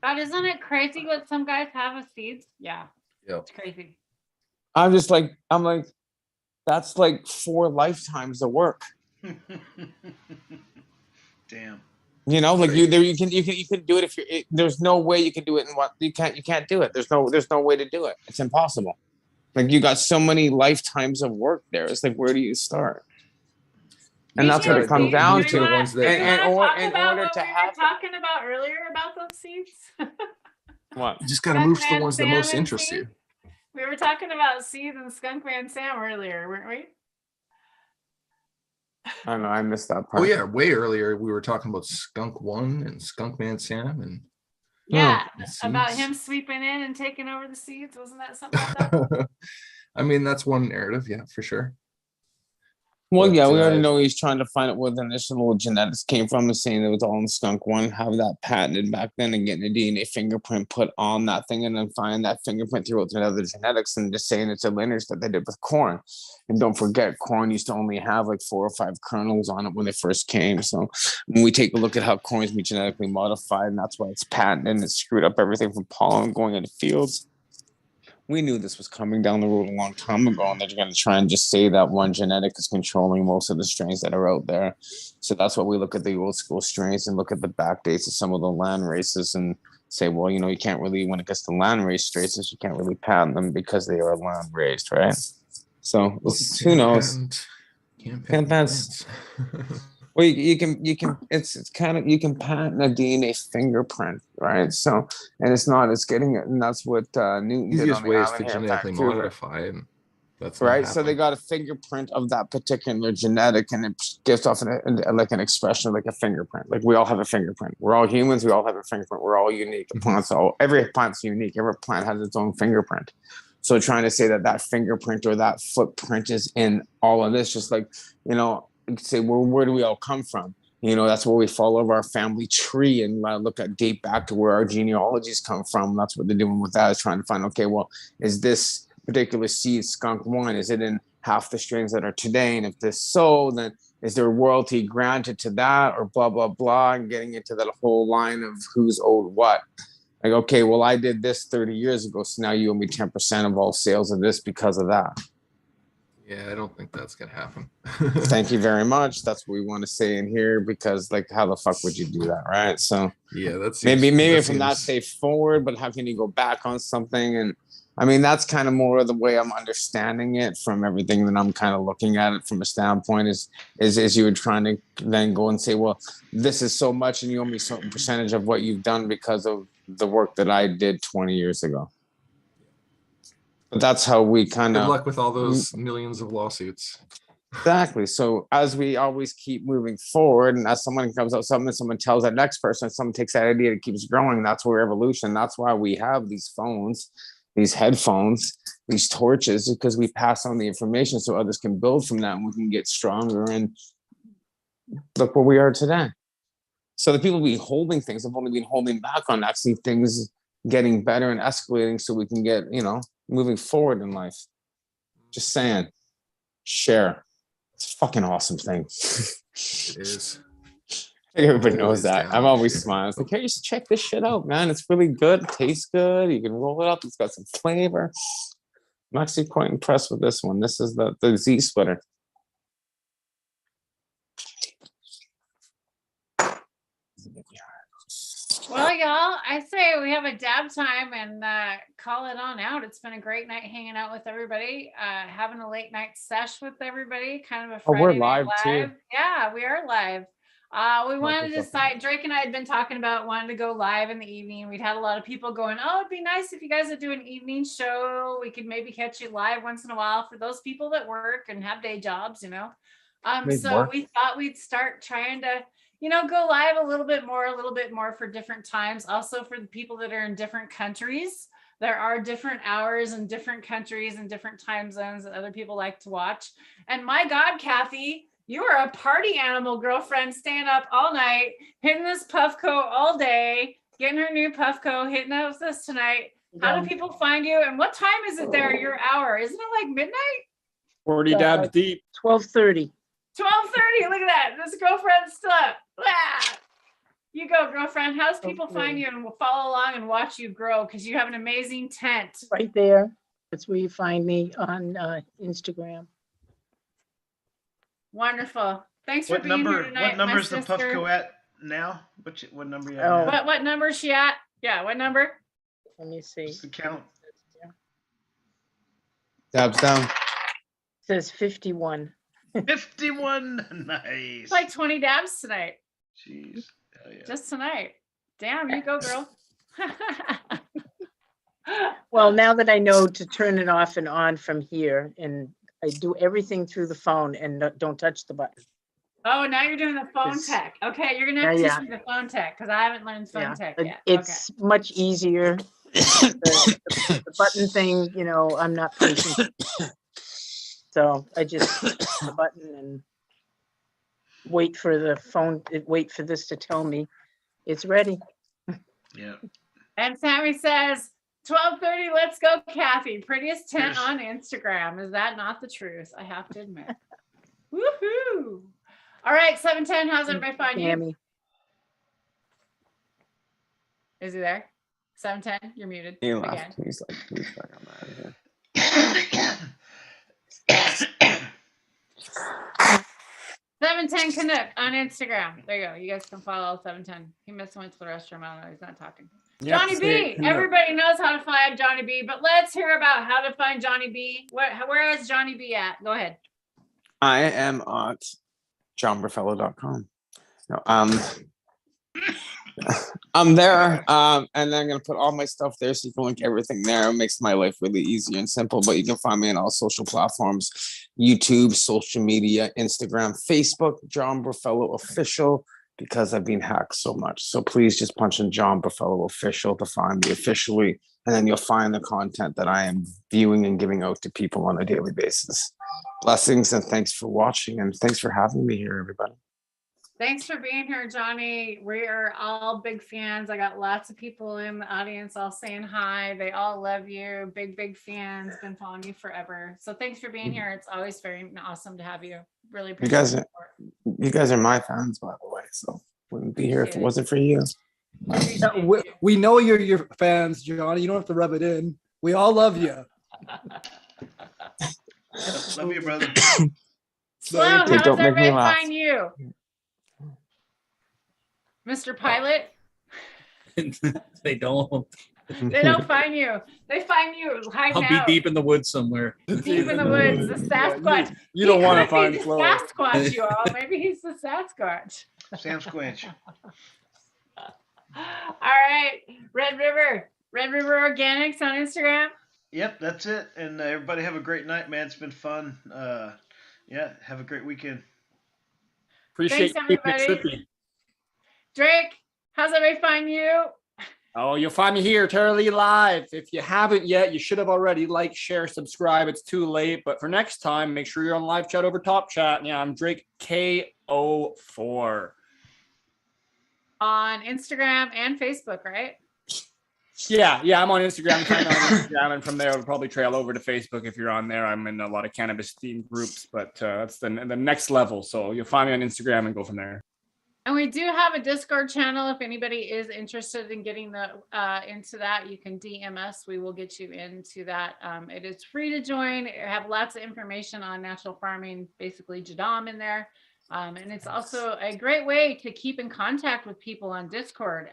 God, isn't it crazy what some guys have with seeds? Yeah. Yep. It's crazy. I'm like, that's like 4 lifetimes of work. Damn. Like you can do it if you're. There's no way you can do it in what you can't do it. There's no way to do it. It's impossible. Like you got so many lifetimes of work there. It's like, where do you start? And that's what it comes down to. The ones that- in order to have talking about earlier about those seeds. what? You just got to move to the ones that most interest you. We were talking about Seed and Skunk Man Sam earlier, weren't we? I don't know. I missed that part. Oh yeah, way earlier we were talking about Skunk One and Skunk Man Sam and Yeah, the about seeds. him sweeping in and taking over the seeds. Wasn't that something like that? I mean, that's one narrative, yeah, for sure. Well, But, yeah, we already know he's trying to find out where the initial genetics came from and saying it was all in skunk one, have that patented back then and getting a DNA fingerprint put on that thing and then find that fingerprint throughout the other genetics and just saying it's a lineage that they did with corn. And don't forget, corn used to only have like 4 or 5 kernels on it when they first came. So when we take a look at how corn's been genetically modified, and that's why it's patented and it screwed up everything from pollen going into fields. We knew this was coming down the road a long time ago, and they're going to try and just say that one genetic is controlling most of the strains that are out there. So that's why we look at the old school strains and look at the back dates of some of the land races and say, well, you know, you can't really, when it gets to land race traces, you can't really patent them because they are land raised, right? So who knows? Can't patent plants. Well, you can it's kind of, you can patent a DNA fingerprint, right? So, and it's getting it, and that's what Newton did Easiest on the way is island to here in genetically Vancouver. modify, and that's not Right, so they happening. got a fingerprint of that particular genetic, and it gives off like an expression, like a fingerprint. Like we all have a fingerprint. We're all humans. We all have a fingerprint. We're all unique. The plants, every plant's unique. Every plant has its own fingerprint. So trying to say that that fingerprint or that footprint is in all of this, just like, you know, you could say, well, where do we all come from? You know, that's where we follow our family tree and look at date back to where our genealogies come from. That's what they're doing with that, is trying to find, okay, well, is this particular seed skunk one, is it in half the strains that are today? And if this so, then is there royalty granted to that, or blah blah blah, and getting into that whole line of who's owed what. Like, okay, well, I did this 30 years ago, so now you owe me 10% of all sales of this because of that. Yeah, I don't think that's gonna happen. Thank you very much. That's what we want to say in here, because like, how the fuck would you do that, right? So yeah, that's maybe from that stage forward, but how can you go back on something? And I mean, that's kind of more of the way I'm understanding it from everything that I'm kind of looking at it from a standpoint is you were trying to then go and say, well, this is so much and you owe me a certain percentage of what you've done because of the work that I did 20 years ago. But that's how we kind Good of luck with all those millions of lawsuits. exactly. So as we always keep moving forward, and as someone comes up with something, someone tells that next person, someone takes that idea, it keeps growing. That's where evolution. That's why we have these phones, these headphones, these torches, because we pass on the information so others can build from that and we can get stronger. And look where we are today. So the people be holding things have only been holding back on actually things getting better and escalating so we can get, you know, moving forward in life. Just saying, share. It's a fucking awesome thing. It is. Everybody knows Always that. down I'm to always share. smiling. It's like, hey, you should check this shit out, man. It's really good. It tastes good. You can roll it up. It's got some flavor. I'm actually quite impressed with this one. This is the Z splitter. Well, y'all, I say we have a dab time and call it on out. It's been a great night hanging out with everybody, having a late night sesh with everybody, kind of a Friday we're night live, too. Yeah, we are live. We wanted to decide, Drake and I had been talking about wanting to go live in the evening. We'd had a lot of people going, oh, it'd be nice if you guys would do an evening show. We could maybe catch you live once in a while for those people that work and have day jobs, you know. So we thought we'd start trying to, you know, go live a little bit more for different times. Also for the people that are in different countries. There are different hours in different countries and different time zones that other people like to watch. And my God, Kathy, you are a party animal, girlfriend, staying up all night, hitting this Puffco all day, getting her new Puffco, hitting us this tonight. How do people find you? And what time is it there, your hour? Isn't it like midnight? 40 dabs deep. 12:30. 12:30. Look at that. This girlfriend's still up. Ah! You go, girlfriend. How does people find you and will follow along and watch you grow? Because you have an amazing tent. Right there. That's where you find me on Instagram. Wonderful. Thanks for being here tonight. What number is the sister. Puffco at now? What number you have now? What number is she at? Yeah, what number? Let me see. What's the count? Dabs down. It says 51. 51. Nice. It's like 20 dabs tonight. Jeez. Hell yeah. Just tonight. Damn, you go, girl. Well, now that I know to turn it off and on from here, and I do everything through the phone and don't touch the button. Oh, now you're doing the phone It's- tech. Okay, you're gonna have to Yeah, teach me the phone tech because I haven't learned phone Yeah, tech it- yet. it's much easier. The button thing, I'm not patient. So I just push the button and wait for the phone, wait for this to tell me it's ready. Yeah. And Sammy says, 12:30, let's go, Kathy. Prettiest tent Yes. on Instagram. Is that not the truth? I have to admit. Woohoo! All right, 710, how's everybody find you? Tammy, Is he there? 710, you're muted He again. left. He's like, he's like, I'm out of here. 710 Canuck on Instagram. There you go. You guys can follow 710. He must have went to the restroom. I don't know. He's not talking. Yep, Johnny B. Everybody knows how to find Johnny B. But let's hear about how to find Johnny B. Where is Johnny B at? Go ahead. I am at johnburfellow.com. No, I'm there, and then I'm gonna put all my stuff there so you can link everything there. It makes my life really easy and simple. But you can find me on all social platforms: YouTube, social media, Instagram, Facebook, John Burfellow Official, because I've been hacked so much. So please just punch in John Burfellow Official to find me officially, and then you'll find the content that I am viewing and giving out to people on a daily basis. Blessings and thanks for watching, and thanks for having me here, everybody. Thanks for being here, Johnny. We are all big fans. I got lots of people in the audience all saying hi. They all love you. Big fans. Been following you forever. So thanks for being here. It's always very awesome to have you. Really appreciate it. You guys are my fans, by the way, so wouldn't be here if it wasn't for you. We know you're your fans, Johnny. You don't have to rub it in. We all love you. Love you, brother. Flo, how does don't make me everybody laugh. find you? Mr. Pilot? They don't. They don't find you. They find you hiding I'll be out deep in the woods somewhere. deep in the woods. The Sasquatch. You don't He want to could find be the Flo. Sasquatch, you all. Maybe he's the Sasquatch. Sam Squinch. All right, Red River Organics on Instagram. Yep, that's it. And everybody have a great night, man. It's been fun. Yeah, have a great weekend. Appreciate Thanks, you keeping it everybody. trippy. Drake, how's everybody find you? Oh, you'll find me here, Terry Live. If you haven't yet, you should have already. Like, share, subscribe. It's too late. But for next time, make sure you're on live chat over Top Chat. Yeah, I'm Drake KO4. On Instagram and Facebook, right? Yeah, I'm on Instagram. Find me on Instagram, and from there, I'll probably trail over to Facebook if you're on there. I'm in a lot of cannabis themed groups, but that's the next level. So you'll find me on Instagram and go from there. And we do have a Discord channel. If anybody is interested in getting into that, you can DM us. We will get you into that. It is free to join. I have lots of information on natural farming, basically Jadam in there. And it's also a great way to keep in contact with people on Discord.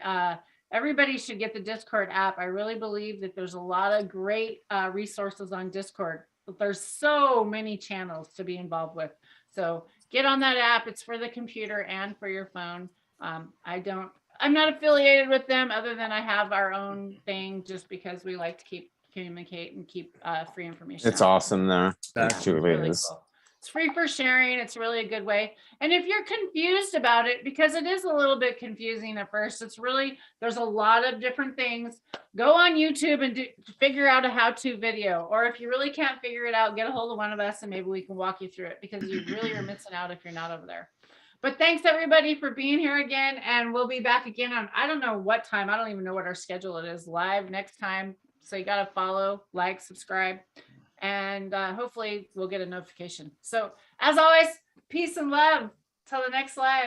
Everybody should get the Discord app. I really believe that there's a lot of great resources on Discord. But there's so many channels to be involved with. So get on that app. It's for the computer and for your phone. I'm not affiliated with them other than I have our own thing just because we like to communicate and keep free information. It's awesome there. That truly Really is. cool. It's free for sharing. It's really a good way. And if you're confused about it, because it is a little bit confusing at first, there's a lot of different things. Go on YouTube and figure out a how-to video. Or if you really can't figure it out, get a hold of one of us and maybe we can walk you through it because you really are missing out if you're not over there. But thanks everybody for being here again. And we'll be back again on, I don't know what time. I don't even know what our schedule it is live next time. So you got to follow, like, subscribe. And hopefully we'll get a notification. So as always, peace and love till the next live.